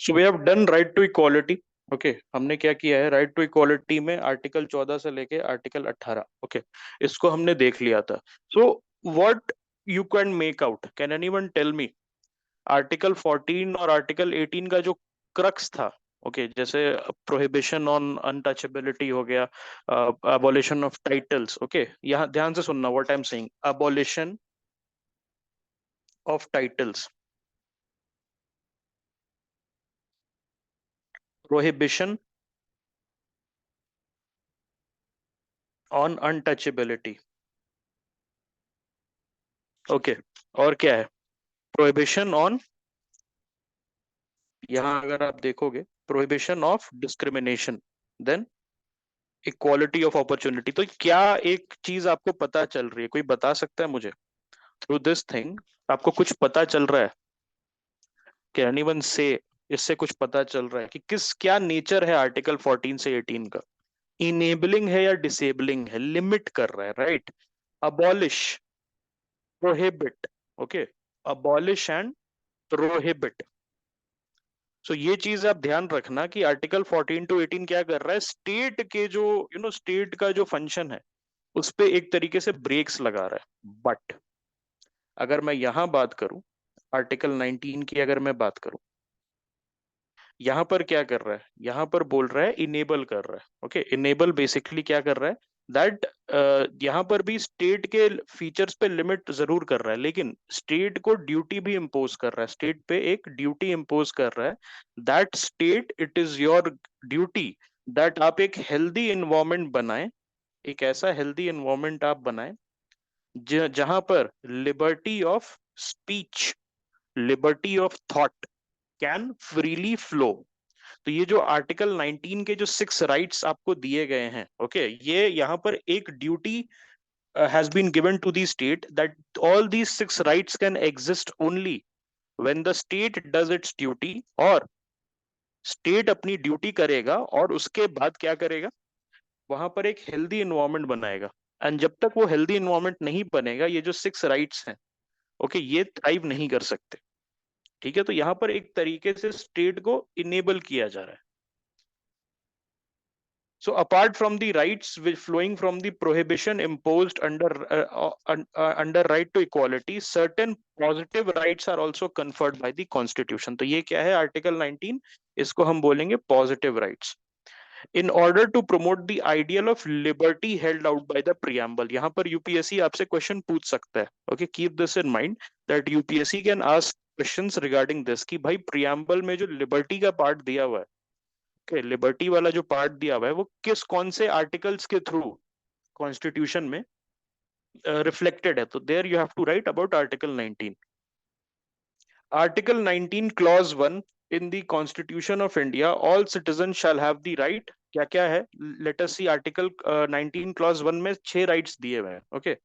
So we have done right to equality. Okay, हमने क्या किया है, राइट टू इक्वालिटी में आर्टिकल 14 से लेके आर्टिकल 18। ओके, इसको हमने देख लिया था। So what you can make out, can anyone tell me article 14 और आर्टिकल 18 का जो क्रक्स था। ओके, जैसे प्रोहिबिशन ऑन अनटचेबिलिटी हो गया, अबॉलिशन ऑफ टाइटल्स। ओके, यहाँ ध्यान से सुनना what I am saying, abolition of titles, prohibition on untouchability. Okay, और क्या है, प्रोहिबिशन ऑन, यहाँ अगर आप देखोगे prohibition of discrimination, then equality of opportunity. तो क्या एक चीज आपको पता चल रही है, कोई बता सकता है मुझे, थ्रू दिस थिंग आपको कुछ पता चल रहा है? कैन एनीवन से, इससे कुछ पता चल रहा है कि किस क्या नेचर है आर्टिकल 14 से 18 का? इनेबलिंग है या डिसेबलिंग है, लिमिट कर रहा है, right? Abolish, prohibit. Okay, abolish and prohibit. So ये चीज आप ध्यान रखना कि आर्टिकल 14 टू 18 क्या कर रहा है, स्टेट के जो स्टेट का जो फंक्शन है उस पे एक तरीके से ब्रेक्स लगा रहा है। बट अगर मैं यहां बात करूं, आर्टिकल 19 की अगर मैं बात करूं, यहां पर क्या कर रहा है, यहां पर बोल रहा है इनेबल कर रहा है। ओके, इनेबल बेसिकली क्या कर रहा है, दैट यहां पर भी स्टेट के फीचर्स पे लिमिट जरूर कर रहा है, लेकिन स्टेट को ड्यूटी भी इम्पोज कर रहा है, स्टेट पे एक ड्यूटी इम्पोज कर रहा है। That state, it is your duty that आप एक हेल्दी इन्वायरमेंट बनाएं, एक ऐसा हेल्दी इन्वायरमेंट आप बनाएं जहां पर liberty of speech, liberty of thought can freely flow. तो ये जो आर्टिकल 19 के जो 6 राइट्स आपको दिए गए हैं, ओके, ये यहाँ पर एक duty has been given to the state that all these 6 rights can exist only when the state does its duty, और स्टेट अपनी ड्यूटी करेगा और उसके बाद क्या करेगा, वहां पर एक हेल्दी इन्वायरमेंट बनाएगा। एंड जब तक वो हेल्दी इन्वायरमेंट नहीं बनेगा, ये जो 6 राइट्स हैं, ओके, ये थ्राइव नहीं कर सकते। ठीक है, तो यहाँ पर एक तरीके से स्टेट को इनेबल किया जा रहा है। So apart from the rights which flowing from the prohibition imposed under right to equality, certain positive rights are also conferred by the constitution. तो ये क्या है आर्टिकल 19, इसको हम बोलेंगे positive rights. In order to promote the ideal of liberty held out by the preamble, यहाँ पर UPSC आपसे क्वेश्चन पूछ सकता है। Okay, keep this in mind that UPSC can ask questions regarding this कि भाई प्रियम्बल में जो लिबर्टी का पार्ट दिया हुआ है, लिबर्टी वाला जो पार्ट दिया हुआ है, वो किस कौन से आर्टिकल्स के थ्रू कॉन्स्टिट्यूशन में रिफ्लेक्टेड है? तो there you have to write about article 19। Article 19 clause 1, in the constitution of India all citizen shall have the right, क्या क्या है, let us see. Article 19 clause 1 में 6 राइट्स दिए हुए हैं। Okay,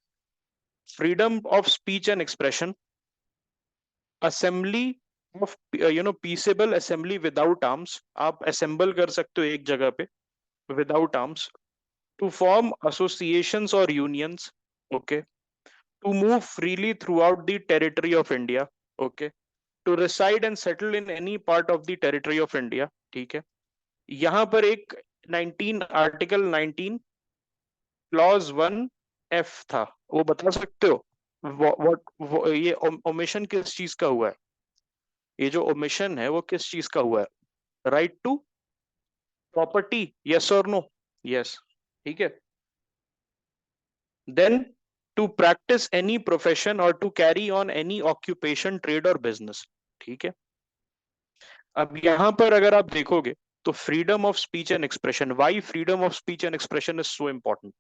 freedom of speech and expression, assembly of peaceable assembly without arms, आप assemble कर सकते हो एक जगह पे without arms, to form associations or unions, okay, to move freely throughout the territory of India, okay, to reside and settle in any part of the territory of India। ठीक है, यहां पर एक 19 आर्टिकल 19 क्लॉज 1 एफ था, वो बता सकते हो what ये ओमिशन किस चीज का हुआ है, ये जो ओमिशन है वो किस चीज का हुआ है? राइट टू प्रॉपर्टी, यस और नो? यस, ठीक है। Then to practice any profession or to carry on any occupation, trade or business। ठीक है, अब यहां पर अगर आप देखोगे तो freedom of speech and expression, why freedom of speech and expression is so important,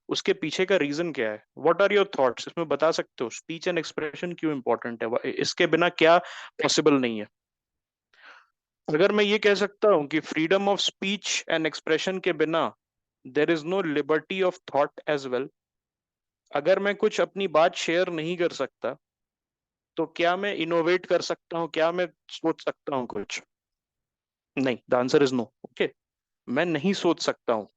उसके पीछे का रीजन क्या है? व्हाट आर योर थॉट्स, इसमें बता सकते हो स्पीच एंड एक्सप्रेशन क्यों इंपॉर्टेंट है, इसके बिना क्या पॉसिबल नहीं है? अगर मैं ये कह सकता हूं कि freedom of speech and expression के बिना there is no liberty of thought as well, अगर मैं कुछ अपनी बात शेयर नहीं कर सकता तो क्या मैं इनोवेट कर सकता हूँ, क्या मैं सोच सकता हूँ कुछ? नहीं, the answer is no. Okay, मैं नहीं सोच सकता हूँ।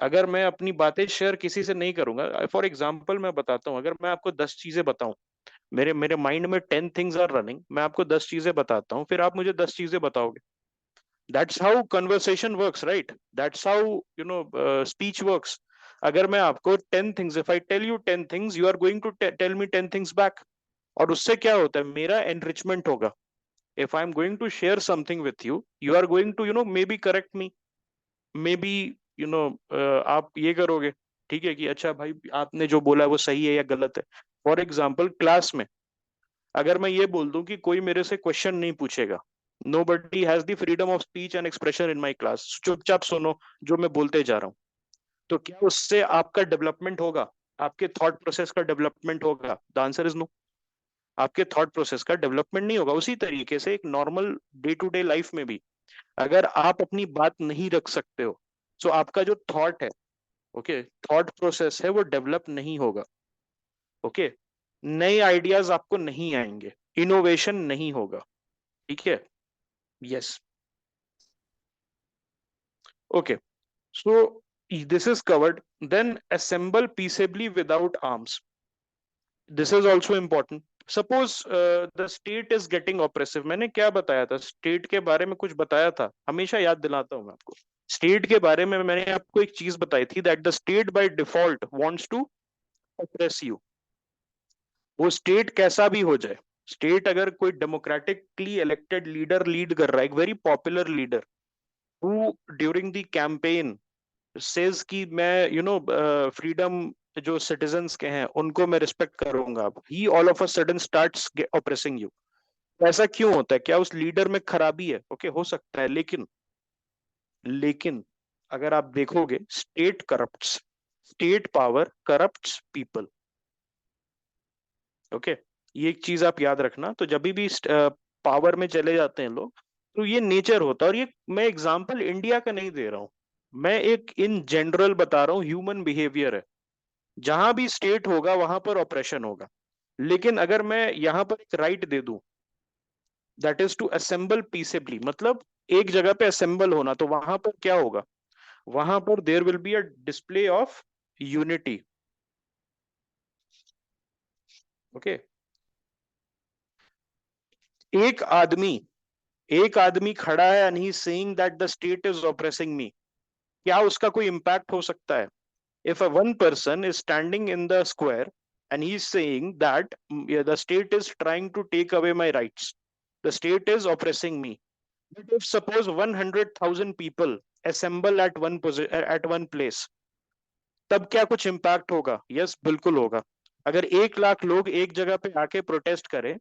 अगर मैं अपनी बातें शेयर किसी से नहीं करूंगा, फॉर एग्जाम्पल मैं बताता हूँ, अगर मैं आपको 10 चीजें बताऊं, मेरे मेरे माइंड में 10 थिंग्स आर रनिंग, मैं आपको 10 चीजें बताता हूँ, फिर आप मुझे 10 चीजें बताओगे, that's how conversation works, right? That's how speech works. अगर मैं आपको 10 things, if I tell you 10 things, you are going to tell me 10 things back. और उससे क्या होता है, मेरा एनरिचमेंट होगा. If I am going to share something with you, you are going to maybe correct me, maybe you know आप ये करोगे, ठीक है, कि अच्छा भाई आपने जो बोला है वो सही है या गलत है. फॉर एग्जाम्पल क्लास में अगर मैं ये बोल दूं कि कोई मेरे से क्वेश्चन नहीं पूछेगा, nobody has the freedom of speech and expression in my class, चुपचाप सुनो जो मैं बोलते जा रहा हूँ, तो क्या उससे आपका डेवलपमेंट होगा? आपके थॉट प्रोसेस का डेवलपमेंट होगा? The answer is no. आपके थॉट प्रोसेस का डेवलपमेंट नहीं होगा. उसी तरीके से एक normal day to day life में भी अगर आप अपनी बात नहीं रख सकते हो, तो आपका जो थॉट है, ओके, थॉट प्रोसेस है, वो डेवलप नहीं होगा. ओके, नए आइडियाज आपको नहीं आएंगे, इनोवेशन नहीं होगा. ठीक है. Yes. Okay. So this is covered. Then assemble peaceably without arms. This is also important. Suppose the state is getting oppressive. मैंने क्या बताया था स्टेट के बारे में? कुछ बताया था, हमेशा याद दिलाता हूं मैं आपको. स्टेट के बारे में मैंने आपको एक चीज बताई थी, that the state by default wants to oppress you. वो स्टेट कैसा भी हो जाए, स्टेट अगर कोई डेमोक्रेटिकली इलेक्टेड लीडर लीड कर रहा है, एक very popular leader who during the campaign says कि मैं फ्रीडम जो सिटीजन्स के हैं उनको मैं रिस्पेक्ट करूंगा, अब he all of a sudden starts oppressing you. ऐसा क्यों होता है? क्या उस लीडर में खराबी है? ओके, हो सकता है, लेकिन अगर आप देखोगे, state corrupts, state power corrupts people. Okay, ये एक चीज आप याद रखना. तो जब भी पावर में चले जाते हैं लोग, तो ये नेचर होता है. और ये मैं एग्जांपल इंडिया का नहीं दे रहा हूं, मैं एक इन जनरल बता रहा हूँ, ह्यूमन बिहेवियर है. जहां भी स्टेट होगा वहां पर ऑपरेशन होगा. लेकिन अगर मैं यहां पर एक राइट दे दूं, that is to assemble peaceably, मतलब एक जगह पे असेंबल होना, तो वहां पर क्या होगा? वहां पर there will be a display of unity. Okay. एक आदमी एक आदमी खड़ा है and he saying that the state is oppressing me, क्या उसका कोई इम्पैक्ट हो सकता है? If a one person is standing in the square and he's saying that yeah, the state is trying to take away my rights, the state is oppressing me. But if suppose 100,000 people assemble at one place, तब क्या कुछ impact होगा? Yes, बिल्कुल होगा. अगर 1 लाख लोग एक जगह पे आके प्रोटेस्ट करें,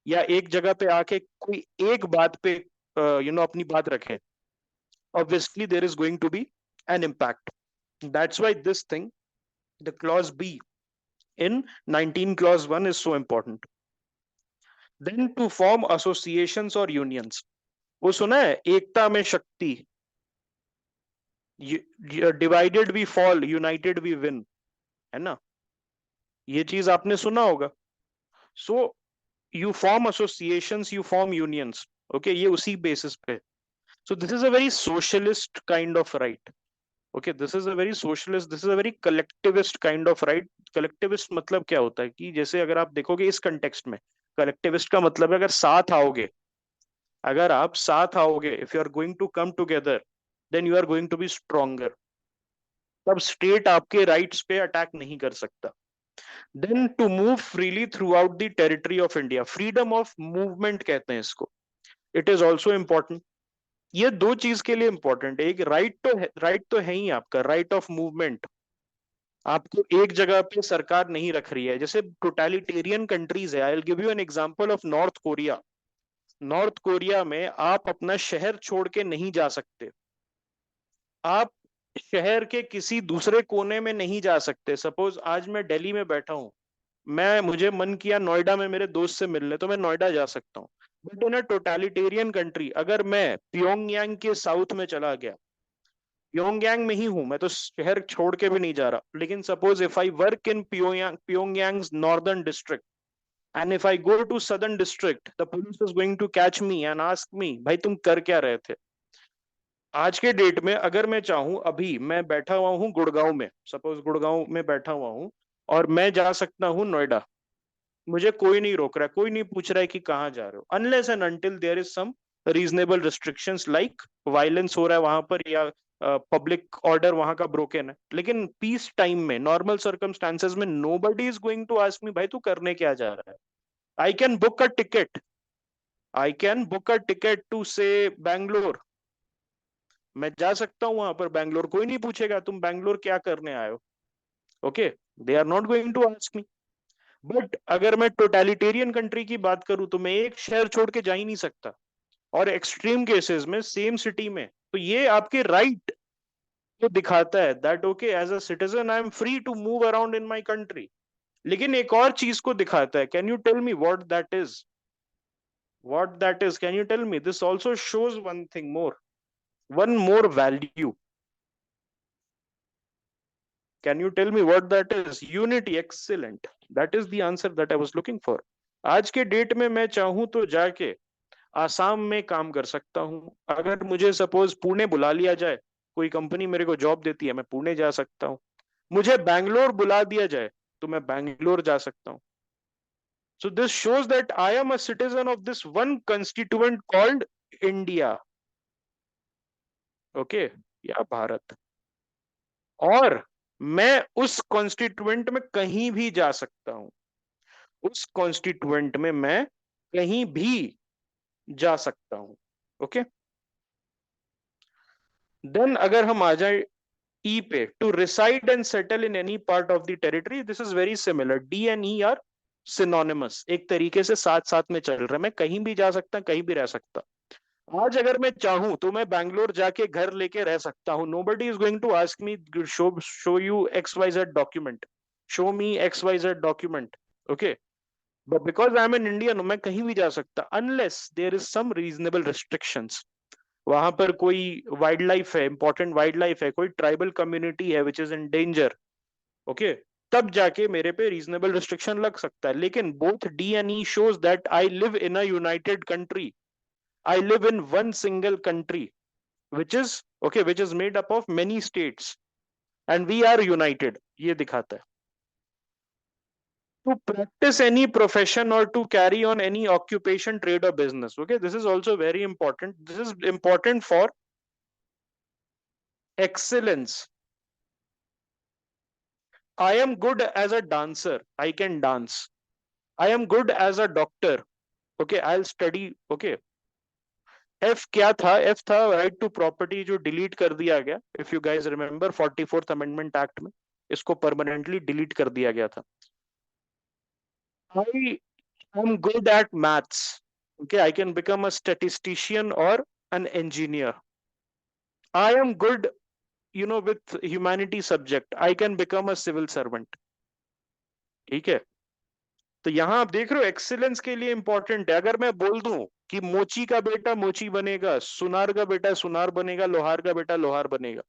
या एक जगह पे आके कोई एक बात पे अपनी बात रखें, obviously there is going to be an impact. That's why this thing, the clause B in 19 clause 1 is so important. Then to form associations or unions. वो सुना है, एकता में शक्ति, divided we fall united we win, है ना? ये चीज आपने सुना होगा. So you form associations, you form unions. Okay, ये उसी बेसिस पे. So this is a very socialist kind of right. Okay, this is a very socialist, this is a very collectivist kind of right. Collectivist मतलब क्या होता है कि जैसे अगर आप देखोगे इस कंटेक्स्ट में, कलेक्टिविस्ट का मतलब है अगर आप साथ आओगे, if you are going to come together, then you are going to be stronger. तब स्टेट आपके राइट्स पे अटैक नहीं कर सकता. Then to move freely throughout the territory of India, freedom of movement कहते हैं इसको. It is also important. ये दो चीज के लिए इंपॉर्टेंट है. एक राइट तो है ही आपका, राइट ऑफ मूवमेंट. आपको एक जगह पे सरकार नहीं रख रही है. जैसे टोटलिटेरियन कंट्रीज है, I will give you an example of north Korea. North Korea में आप अपना शहर छोड़ के नहीं जा सकते. आप शहर के किसी दूसरे कोने में नहीं जा सकते. सपोज आज मैं दिल्ली में बैठा हूं, मुझे मन किया नोएडा में मेरे दोस्त से मिलने, तो मैं नोएडा जा सकता हूँ. But in a totalitarian country, अगर मैं प्योंगयांग के साउथ में चला गया, प्योंगयांग में ही हूं मैं, तो शहर छोड़ के भी नहीं जा रहा, लेकिन suppose if I work in Pyongyang northern district, and if I go to southern district, the police is going to catch me and ask me, भाई तुम कर क्या रहे थे? आज के डेट में अगर मैं चाहूं, अभी मैं बैठा हुआ हूं गुड़गांव में, सपोज गुड़गांव में बैठा हुआ हूं, और मैं जा सकता हूं नोएडा. मुझे कोई नहीं रोक रहा है, कोई नहीं पूछ रहा है कि कहाँ जा रहे हो, unless and until there is some reasonable restrictions like violence हो रहा है वहां पर या पब्लिक ऑर्डर वहां का ब्रोकन है, लेकिन पीस टाइम में नॉर्मल सर्कमस्टांसेस में nobody is going to ask me भाई तू करने क्या जा रहा है। I can book a ticket, I can book a ticket to say Bangalore, मैं जा सकता हूं वहां पर बैंगलोर, कोई नहीं पूछेगा तुम बैंगलोर क्या करने आए हो। Okay, they are not going to ask me. But अगर मैं टोटलिटेरियन कंट्री की बात करूं तो मैं एक शहर छोड़ के जा ही नहीं सकता, और एक्सट्रीम केसेस में सेम सिटी में, तो ये आपके राइट को दिखाता है that okay as a citizen I am free to move around in my country. लेकिन एक और चीज को दिखाता है, can you tell me what that is, what that is, can you tell me, this also shows one thing more, one more value, can you tell me what that is? Unity, excellent, that is the answer that I was looking for। आज के date में मैं चाहूं तो जाके आसाम में काम कर सकता हूं, अगर मुझे सपोज पुणे बुला लिया जाए, कोई कंपनी मेरे को जॉब देती है, मैं पुणे जा सकता हूं, मुझे बैंगलोर बुला दिया जाए तो मैं बैंगलोर जा सकता हूं। So this shows that I am a citizen of this one constituent called India, okay, या भारत, और मैं उस कॉन्स्टिट्यूएंट में कहीं भी जा सकता हूं, उस कॉन्स्टिट्यूएंट में मैं कहीं भी जा सकता हूं। ओके, देन अगर हम आ जाए ई पे, to reside and settle in any part of the territory, this is very similar, D and E are synonymous, एक तरीके से साथ साथ में चल रहा है, मैं कहीं भी जा सकता, कहीं भी रह सकता। आज अगर मैं चाहूं तो मैं बैंगलोर जाके घर लेके रह सकता हूं, nobody is going to ask me show you X Y Z document, show me X Y Z document, okay, but because I am an Indian मैं कहीं भी जा सकता, unless there is some reasonable restrictions, वहां पर कोई wildlife है, important wildlife है, कोई ट्राइबल कम्युनिटी है which is in danger, okay, तब जाके मेरे पे रीजनेबल रिस्ट्रिक्शन लग सकता है। लेकिन both D and E shows that I live in a United country, I live in one single country, which is okay, which is made up of many states, and we are united. ये दिखाता है। To practice any profession or to carry on any occupation, trade or business. Okay, this is also very important. This is important for excellence. I am good as a dancer. I can dance. I am good as a doctor. Okay, I'll study. Okay, F क्या था, F था right to property, जो delete कर दिया गया, if you guys remember 44th amendment act में इसको permanently delete कर दिया गया था। I am good at maths, okay, I can become a statistician और an engineer. I am good with humanity subject, I can become a civil servant. ठीक है, तो यहां आप देख रहे हो एक्सीलेंस के लिए इंपॉर्टेंट है। अगर मैं बोल दूं कि मोची का बेटा मोची बनेगा, सुनार का बेटा सुनार बनेगा, लोहार का बेटा लोहार बनेगा,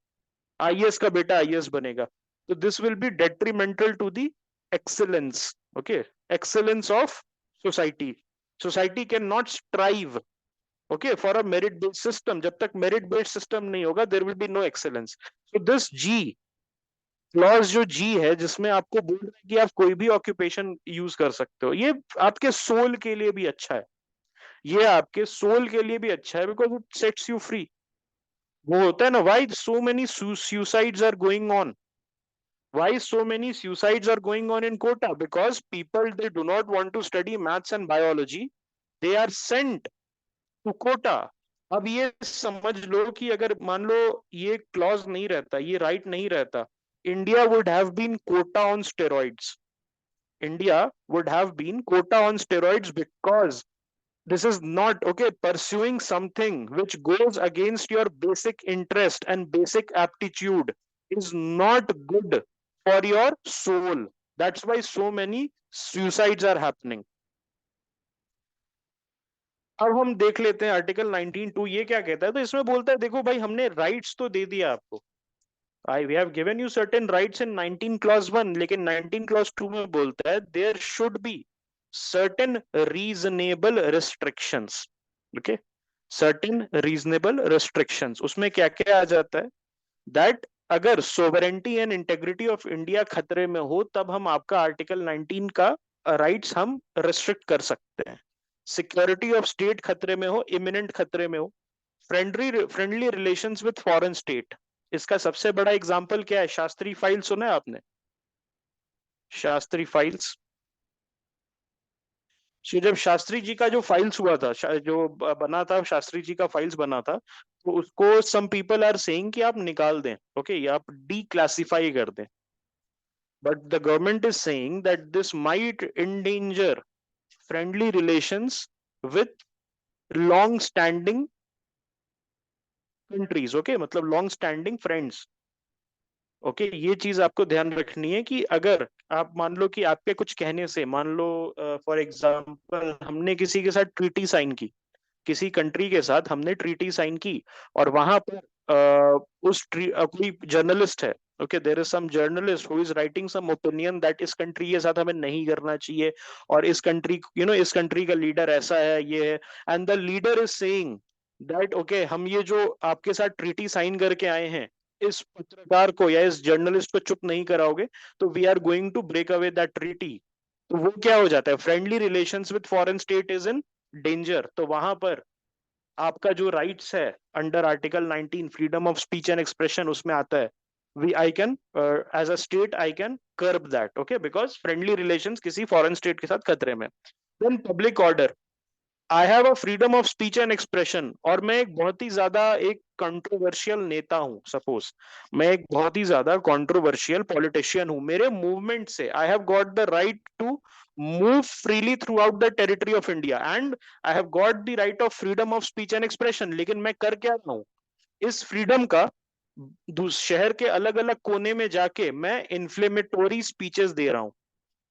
आईएएस का बेटा आईएएस बनेगा, तो this will be detrimental to the excellence, okay, excellence of society. Society cannot strive, okay, for a merit based system, जब तक मेरिट बेस्ड सिस्टम नहीं होगा there will be no excellence. So this G clause, जो G है जिसमें आपको बोल रहा है कि आप कोई भी ऑक्यूपेशन यूज कर सकते हो, ये आपके सोल के लिए भी अच्छा है, ये आपके सोल के लिए भी अच्छा है, because it sets you free. वो होता है ना, why so many suicides are going on, why so many suicides are going on in Kota? Because people, they do not want to study maths and biology, they are sent to Kota। अब ये समझ लो कि अगर मान लो ये clause नहीं रहता, ये राइट नहीं रहता, India would have been Kota on steroids, India would have been quota on steroids, because this is not okay, pursuing something which goes against your basic interest and basic aptitude is not good for your soul, that's why so many suicides are happening। अब हम देख लेते हैं article 19(2) ये क्या कहता है, तो इसमें बोलता है देखो भाई हमने राइट्स तो दे दिया आपको, I we have given you certain rights in 19 clause 1, लेकिन 19 क्लॉज 2 में बोलता है there should be certain reasonable restrictions, okay, certain reasonable restrictions. उसमें क्या क्या आ जाता है, दैट अगर sovereignty and integrity of India खतरे में हो तब हम आपका आर्टिकल 19 का राइट्स हम रिस्ट्रिक्ट कर सकते हैं। सिक्योरिटी ऑफ स्टेट खतरे में हो, इमिनेंट खतरे में हो, friendly relations with foreign state. इसका सबसे बड़ा एग्जांपल क्या है? शास्त्री फाइल सुना है आपने? शास्त्री फाइल्स। जब शास्त्री जी का जो फाइल्स हुआ था, जो बना था, शास्त्री जी का फाइल्स बना था, तो उसको सम पीपल आर सेइंग कि आप निकाल दें, ओके, या आप डीक्लासिफाई कर दें। But the government is saying that this might endanger friendly relations with long standing countries, okay, मतलब लॉन्ग स्टैंडिंग फ्रेंड्स। ओके, ये चीज आपको ध्यान रखनी है कि अगर आप मान लो कि आपके कुछ कहने से, मान लो फॉर एग्जांपल हमने किसी के साथ ट्रीटी साइन की, किसी कंट्री के साथ हमने ट्रीटी साइन की, और वहां पर कोई जर्नलिस्ट है, okay, there is some journalist who is writing some opinion that इस कंट्री के साथ हमें नहीं करना चाहिए, और इस कंट्री, इस कंट्री का लीडर ऐसा है, ये है, and the leader is saying that okay, हम ये जो आपके साथ ट्रीटी साइन करके आए हैं, इस पत्रकार को या इस जर्नलिस्ट को चुप नहीं कराओगे, तो we are going to break away that treaty. तो वो क्या हो जाता है? Friendly relations with foreign state is in danger. तो वहां पर आपका जो राइट्स है under article 19 freedom of speech and expression, उसमें आता है we I can as a state I can curb that, okay, because friendly relations किसी फॉरेन स्टेट के साथ खतरे में। Then public order, I have a freedom of speech and expression, और मैं एक बहुत ही ज्यादा एक कंट्रोवर्शियल नेता हूं, सपोज मैं एक बहुत ही ज्यादा कंट्रोवर्शियल पॉलिटिशियन हूं, मेरे मूवमेंट से I have got the right to move freely throughout the territory of India, and I have got the right of freedom of speech and expression. लेकिन मैं कर क्या रहा हूं? इस फ्रीडम का शहर के अलग अलग कोने में जाके मैं इन्फ्लेमेटोरी स्पीचेस दे रहा हूं,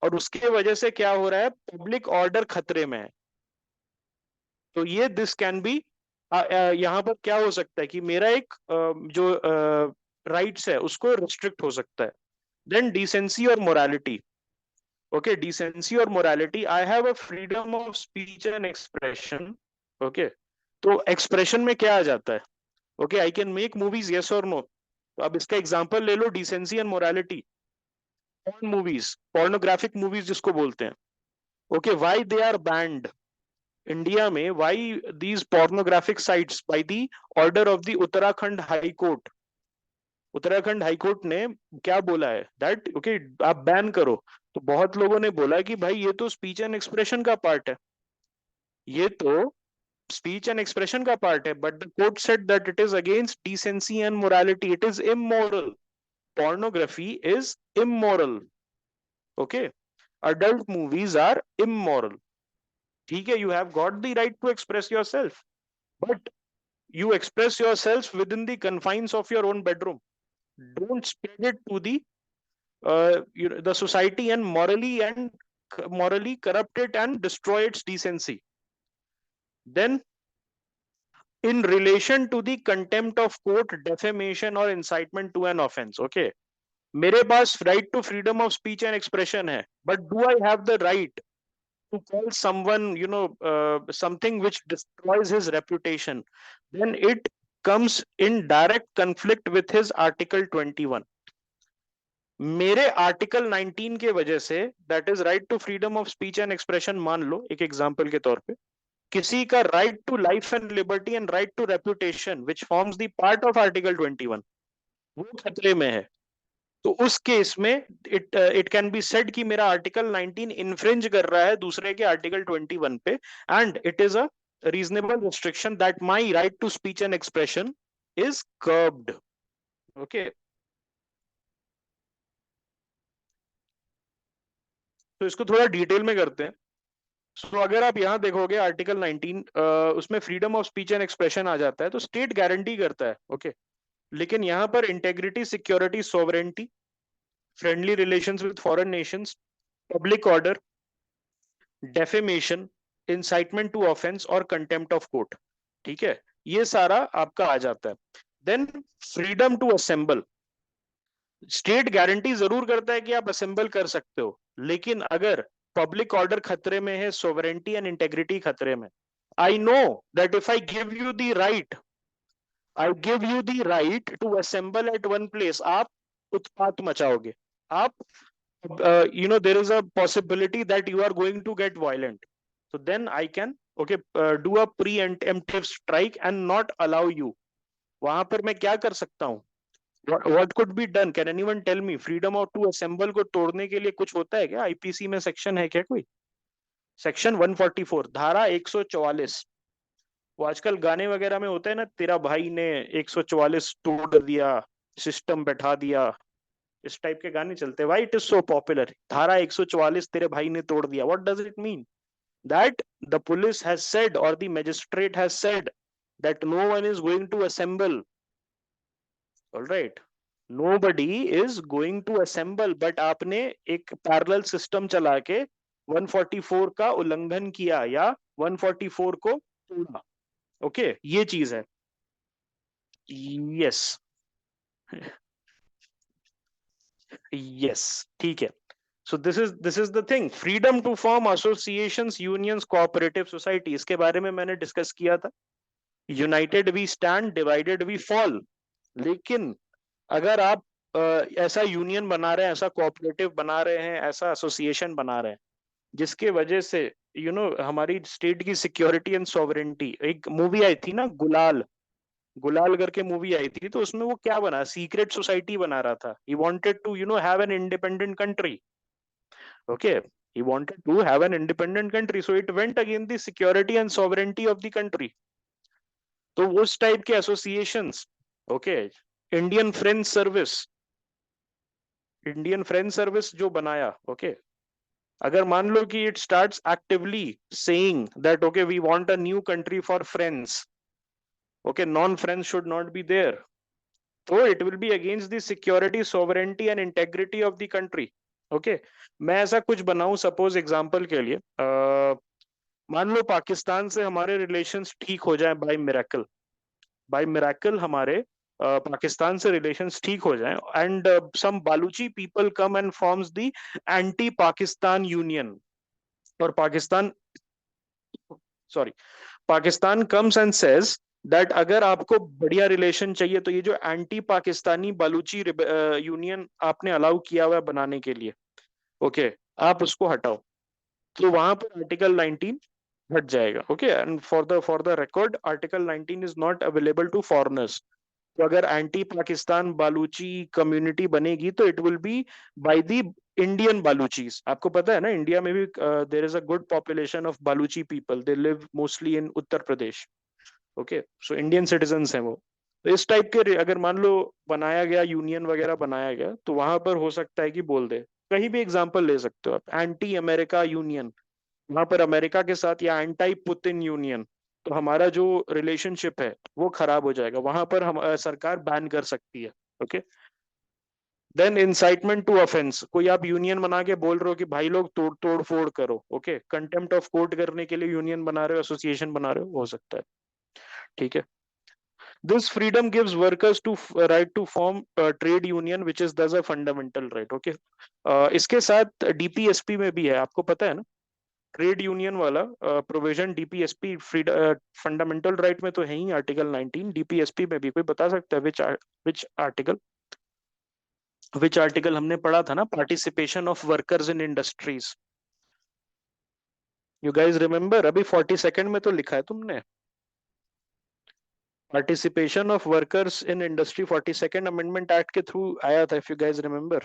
और उसके वजह से क्या हो रहा है? पब्लिक ऑर्डर खतरे में है। तो ये दिस कैन बी, यहाँ पर क्या हो सकता है कि मेरा एक जो राइट्स है उसको रिस्ट्रिक्ट हो सकता है। देन डिसेंसी और मोरालिटी, ओके, डिसेंसी और morality, I have a freedom of speech and expression, okay. तो एक्सप्रेशन में क्या आ जाता है? Okay, I can make movies, yes और नो। तो अब इसका एग्जांपल ले लो, decency and morality, porn movies, pornographic movies जिसको बोलते हैं, okay, why they are banned India में? Why these pornographic sites by the order of the Uttarakhand high court? Uttarakhand high court ने क्या बोला है? दैट ओके, आप बैन करो। तो बहुत लोगों ने बोला कि भाई ये तो स्पीच एंड एक्सप्रेशन का पार्ट है, ये तो स्पीच एंड एक्सप्रेशन का पार्ट है, but the court said that it is against decency and morality, it is immoral, pornography is immoral, okay, adult movies are immoral, ठीक है, you have got the right to express yourself, but you express yourself within the confines of your own bedroom, don't spread it to the the society and morally corrupt it and destroy its decency. Then in relation to the contempt of court, defamation or incitement to an offense, okay, मेरे पास right to freedom of speech and expression है, but do I have the right to call someone, something which destroys his reputation? Then it comes in direct conflict with his article 21. मेरे article 19 के वजह से, that is right to freedom of speech and expression, मान लो एक example के तौर पे, किसी का right to life and liberty and right to reputation which forms the part of article 21, वो खतरे में है। तो उस केस में इट कैन बी सेड कि मेरा आर्टिकल 19 इन्फ्रिंज कर रहा है दूसरे के आर्टिकल 21 पे, and it is a reasonable restriction that my right to speech and expression is curbed, okay. तो इसको थोड़ा डिटेल में करते हैं। सो अगर आप यहाँ देखोगे आर्टिकल 19, उसमें freedom of speech and expression आ जाता है, तो स्टेट गारंटी करता है, ओके, लेकिन यहाँ पर integrity, security, sovereignty, friendly relations with foreign nations, public order, defamation, incitement to offence और कंटेम्प्ट ऑफ कोर्ट, ठीक है, ये सारा आपका आ जाता है। Then freedom to assemble, state guarantee जरूर करता है कि आप असेंबल कर सकते हो, लेकिन अगर पब्लिक ऑर्डर खतरे में है, सोवरेंटी एंड इंटेग्रिटी खतरे में, I know that if I give you the right, I give you the right to assemble at one place, आप उत्पात मचाओगे, आप there is a possibility that you are going to get violent, so then I can okay, do a pre emptive strike and not allow you, वहां पर मैं क्या कर सकता हूँ? What could be done? Can anyone tell me? Freedom of to assemble को तोड़ने के लिए कुछ होता है क्या? आईपीसी में सेक्शन है क्या कोई? सेक्शन 144, धारा 144। वो आजकल गाने वगैरह में होता है ना, तेरा भाई ने 144 तोड़ दिया, सिस्टम बैठा दिया, इस टाइप के गाने चलते हैं। Why it is so popular? धारा 144 तेरे भाई ने तोड़ दिया, what does it mean? That the police has said और the magistrate has said that no one is going to assemble, alright, nobody is going to assemble, but आपने एक parallel system चला के 144 का उल्लंघन किया या 144 को तोड़ा। ओके, ये चीज है। यस, यस, ठीक है। So this is the thing, freedom to form associations, unions, cooperative society, इसके बारे में मैंने डिस्कस किया था। United we stand, divided we fall. लेकिन अगर आप ऐसा यूनियन बना रहे हैं, ऐसा कोऑपरेटिव बना रहे हैं, ऐसा एसोसिएशन बना रहे हैं जिसके वजह से हमारी स्टेट की सिक्योरिटी एंड सॉवरेंटी, एक मूवी आई थी ना गुलाल, गुलाल करके मूवी आई थी, तो उसमें वो क्या बना, सीक्रेट सोसाइटी बना रहा था। He wanted to have an independent country. Okay, he wanted to have an independent country, so it went against the security and sovereignty of the country. तो उस टाइप के associations, okay, Indian French service, Indian French service जो बनाया, okay, अगर मान लो कि it starts actively saying that okay we want a new country for friends, okay, non friends should not be there, तो it will be against the security, sovereignty and integrity of the country. Okay, मैं ऐसा कुछ बनाऊं, suppose example के लिए मान लो पाकिस्तान से हमारे रिलेशंस ठीक हो जाए बाय मिरेकल, बाय मिरेकल हमारे पाकिस्तान से रिलेशंस ठीक हो जाएं, and some Baluchi people come and forms the anti Pakistan union, और Pakistan, sorry, Pakistan comes and says that अगर आपको बढ़िया रिलेशन चाहिए तो ये जो एंटी पाकिस्तानी बलूची यूनियन आपने अलाउ किया हुआ है बनाने के लिए, ओके, आप उसको हटाओ, तो वहां पर आर्टिकल 19 हट जाएगा। Okay, and for the record article 19 is not available to foreigners. तो अगर एंटी पाकिस्तान बालूची कम्युनिटी बनेगी तो it will be by the Indian Baluchis. आपको पता है ना, इंडिया में भी there is a good population of Baluchi people, they live mostly in Uttar Pradesh. Okay, so Indian citizen हैं वो। तो इस टाइप के अगर मान लो बनाया गया यूनियन वगैरह बनाया गया, तो वहां पर हो सकता है कि बोल दे, कहीं भी एग्जांपल ले सकते हो आप, एंटी अमेरिका यूनियन, वहां पर अमेरिका के साथ, या एंटी पुतिन यूनियन, तो हमारा जो रिलेशनशिप है वो खराब हो जाएगा, वहां पर हम सरकार बैन कर सकती है। Okay, then incitement to offence, कोई आप यूनियन बना के बोल रहे हो कि भाई लोग तोड़ तोड़ फोड़ करो, ओके, कंटेम्प्ट ऑफ कोर्ट करने के लिए यूनियन बना रहे हो, एसोसिएशन बना रहे हो सकता है। ठीक है, this freedom gives workers to right to form a trade union which is thus a fundamental right। okay, इसके साथ डीपीएसपी में भी है, आपको पता है ना, ट्रेड यूनियन वाला प्रोविजन डीपीएसपी फंडामेंटल राइट में तो है ही, आर्टिकल 19, डीपीएसपी में भी कोई बता सकता है विच आर्टिकल, विच आर्टिकल हमने पढ़ा था ना, participation of workers in industries, you guys remember? अभी 42nd में तो लिखा है तुमने, participation of workers in industry 42nd amendment act के थ्रू आया था, इफ यू गाइज रिमेम्बर,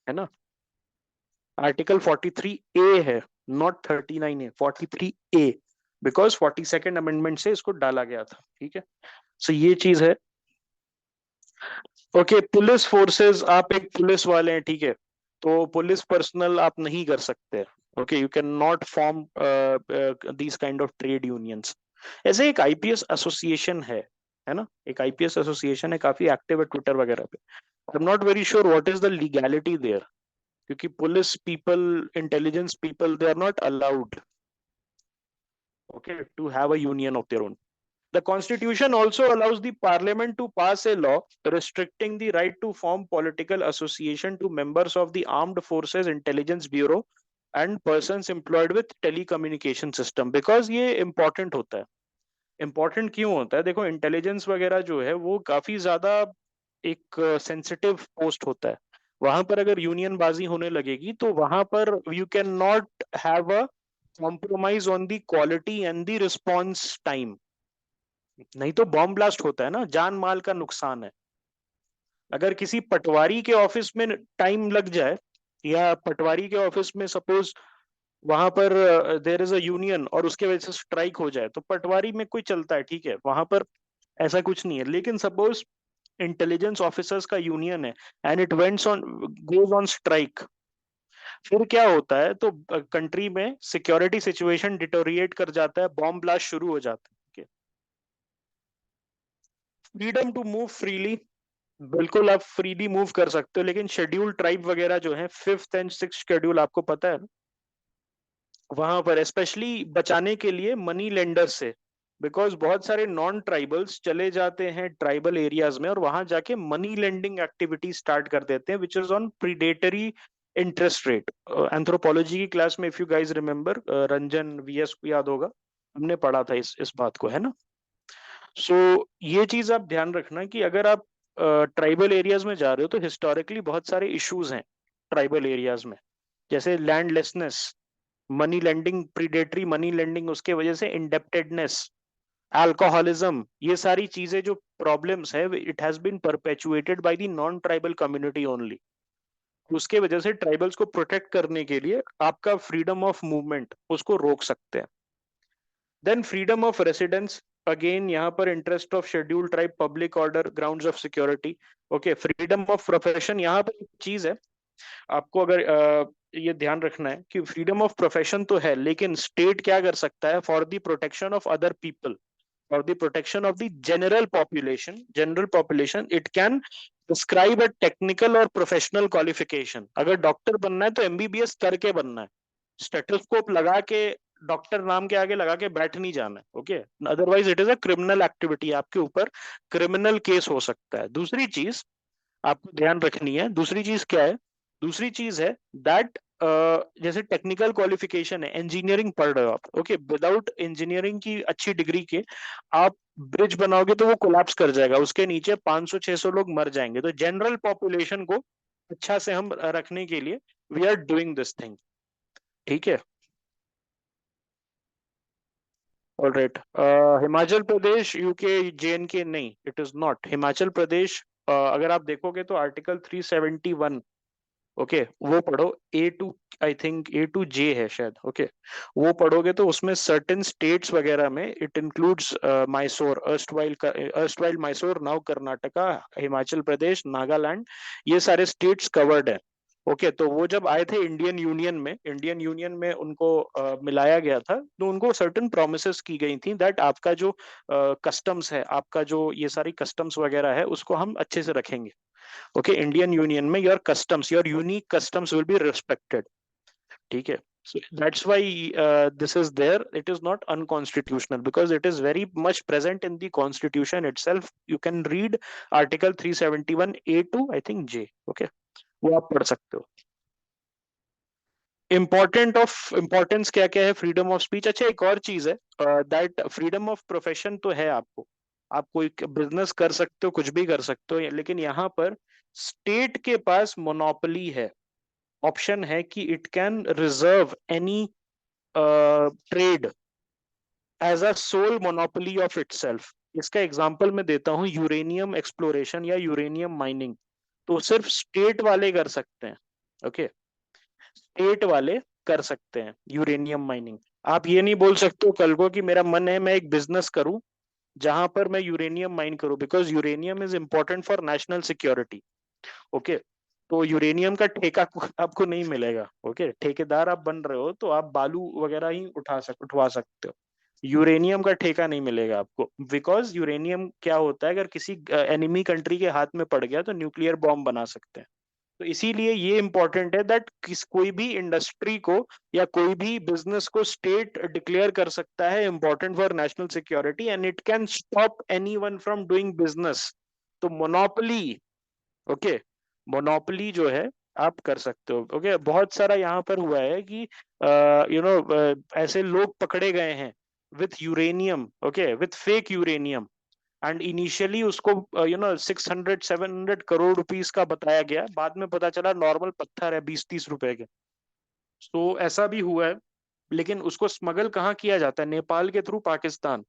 है ना? आर्टिकल 43A है, not 39A, 43A, because 42nd amendment से इसको डाला गया था। ठीक है, सो ये चीज है। ओके, पुलिस फोर्सेस, आप एक पुलिस वाले हैं, ठीक है, तो पुलिस पर्सनल आप नहीं कर सकते। Okay, you can not form these kind of trade unions. ऐसे एक आईपीएस एसोसिएशन है ना, एक आईपीएस एसोसिएशन है, काफी एक्टिव है ट्विटर वगैरह पे। I am not very sure what is the legality there, क्योंकि police people, intelligence people, they are not allowed, okay, to have a union of their own. The constitution also allows the parliament to pass a law restricting the right to form political association to members of the armed forces, intelligence bureau and persons employed with telecommunication system, because ये important होता है। important क्यों होता है? देखो, intelligence वगैरह जो है वो काफी ज्यादा एक सेंसिटिव पोस्ट होता है, वहां पर अगर यूनियन बाजी होने लगेगी तो वहां पर you can not have a compromise on the quality and the response time. नहीं तो बॉम्ब ब्लास्ट होता है ना, जान माल का नुकसान है। अगर किसी पटवारी के ऑफिस में टाइम लग जाए, या पटवारी के ऑफिस में सपोज वहां पर देयर इज अ यूनियन और उसके वजह से स्ट्राइक हो जाए, तो पटवारी में कोई चलता है, ठीक है, वहां पर ऐसा कुछ नहीं है। लेकिन सपोज इंटेलिजेंस ऑफिसर्स का यूनियन है and it vents on goes on strike, फिर क्या होता है, तो कंट्री में सिक्योरिटी सिचुएशन डिटोरिएट कर जाता है, बॉम्ब ब्लास्ट शुरू हो जाता है। फ्रीडम टू मूव फ्रीली, बिल्कुल आप फ्रीली मूव कर सकते हो, लेकिन शेड्यूल ट्राइब वगैरह जो है, फिफ्थ एंड सिक्स शेड्यूल आपको पता है ना, वहां पर स्पेशली बचाने के लिए मनी लेंडर्स से, बिकॉज बहुत सारे नॉन ट्राइबल्स चले जाते हैं ट्राइबल एरियाज में और वहां जाके मनी लेंडिंग एक्टिविटी स्टार्ट कर देते हैं, which is on predatory interest rate. Anthropology की क्लास में if you guys remember, Ranjan VS को याद होगा, हमने पढ़ा था इस बात को, है ना। सो ये चीज आप ध्यान रखना कि अगर आप ट्राइबल एरियाज में जा रहे हो तो हिस्टोरिकली बहुत सारे इश्यूज हैं ट्राइबल एरियाज में, जैसे landlessness, money lending, predatory money lending, उसके वजह से इंडेप्टेडनेस, अल्कोहलिज्म, ये सारी चीजें जो प्रॉब्लम्स है, it has been perpetuated by the non tribal community only. उसके वजह से ट्राइबल्स को प्रोटेक्ट करने के लिए आपका फ्रीडम ऑफ मूवमेंट उसको रोक सकते हैं। Then freedom of residence, again यहाँ पर interest of schedule tribe, public order, grounds of security. Okay, freedom of profession, यहाँ पर एक चीज है आपको अगर ये ध्यान रखना है कि फ्रीडम ऑफ प्रोफेशन तो है, लेकिन स्टेट क्या कर सकता है, for the protection of other people, for the protection of the general population it can prescribe a technical और प्रोफेशनल क्वालिफिकेशन। अगर डॉक्टर बनना है तो एमबीबीएस करके बनना है, स्टेथोस्कोप लगा के डॉक्टर नाम के आगे लगा के बैठ नहीं जाना है, okay, otherwise it is a criminal activity, आपके ऊपर क्रिमिनल केस हो सकता है। दूसरी चीज आपको ध्यान रखनी है, दूसरी चीज क्या है, दूसरी चीज है दैट जैसे टेक्निकल क्वालिफिकेशन है, इंजीनियरिंग पढ़ रहे हो आप, ओके, विदाउट इंजीनियरिंग की अच्छी डिग्री के आप ब्रिज बनाओगे तो वो कोलैप्स कर जाएगा, उसके नीचे 500-600 लोग मर जाएंगे। तो जनरल पॉपुलेशन को अच्छा से हम रखने के लिए we are doing this thing, ठीक है। All right, Himachal Pradesh UK JNK नहीं, it is not Himachal Pradesh. अगर आप देखोगे तो आर्टिकल 371, ओके, वो पढ़ो, A to, I think A to J है शायद, ओके, वो पढ़ोगे तो उसमें सर्टेन स्टेट्स वगैरह में it includes Mysore, erstwhile Mysore, now Karnataka, Himachal Pradesh, Nagaland, ये सारे स्टेट्स कवर्ड है। ओके, तो वो जब आए थे इंडियन यूनियन में उनको मिलाया गया था, तो उनको सर्टेन प्रोमिसेस की गई थी दैट आपका जो कस्टम्स है, आपका जो ये सारी कस्टम्स वगैरह है, उसको हम अच्छे से रखेंगे। ओके, इंडियन यूनियन में your unique customs will be respected, ठीक है। So that's why this is there. It is not unconstitutional because it is very much present in the constitution itself. You can read article 371 A to, I think, J, okay, वो आप पढ़ सकते हो। Importance क्या क्या है freedom of speech. अच्छा, एक और चीज है, दैट फ्रीडम ऑफ प्रोफेशन तो है आपको, आप कोई बिजनेस कर सकते हो, कुछ भी कर सकते हो, लेकिन यहाँ पर स्टेट के पास मोनोपोली है, ऑप्शन है कि it can reserve any trade as a sole monopoly of itself. इसका एग्जांपल मैं देता हूँ, यूरेनियम एक्सप्लोरेशन या यूरेनियम माइनिंग, तो सिर्फ स्टेट वाले कर सकते हैं, ओके, स्टेट वाले कर सकते हैं यूरेनियम माइनिंग। आप ये नहीं बोल सकते हो कल को कि मेरा मन है मैं एक बिजनेस करूं जहां पर मैं यूरेनियम माइन करूं, because uranium is important for national security, okay. तो यूरेनियम का ठेका आपको नहीं मिलेगा, ओके, ठेकेदार आप बन रहे हो तो आप बालू वगैरह ही उठवा सकते हो, यूरेनियम का ठेका नहीं मिलेगा आपको, बिकॉज यूरेनियम क्या होता है, अगर किसी एनिमी कंट्री के हाथ में पड़ गया तो न्यूक्लियर बॉम्ब बना सकते हैं। तो इसीलिए ये इंपॉर्टेंट है दैट कोई भी इंडस्ट्री को या कोई भी बिजनेस को स्टेट डिक्लेयर कर सकता है important for national security, and it can stop anyone from doing business. तो मोनोपोली, ओके, मोनोपोली जो है आप कर सकते हो, ओके। बहुत सारा यहाँ पर हुआ है कि ऐसे लोग पकड़े गए हैं with uranium, okay, with fake uranium, and initially उसको 600-700 करोड़ रुपीस का बताया गया, बाद में पता चला नॉर्मल पत्थर है 20-30 रुपए के। तो ऐसा भी हुआ है। लेकिन उसको स्मगल कहाँ किया जाता है? नेपाल के थ्रू पाकिस्तान।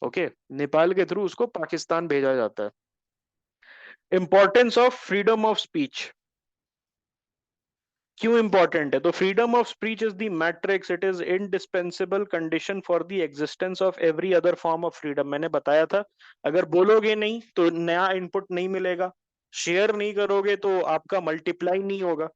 ओके, नेपाल के थ्रू उसको पाकिस्तान भेजा जाता है। Importance of freedom of speech क्यों इंपॉर्टेंट है? तो freedom of speech is the matrix, it is indispensable condition for the existence of every other form of freedom. मैंने बताया था, अगर बोलोगे नहीं तो नया इनपुट नहीं मिलेगा, शेयर नहीं करोगे तो आपका मल्टीप्लाई नहीं होगा,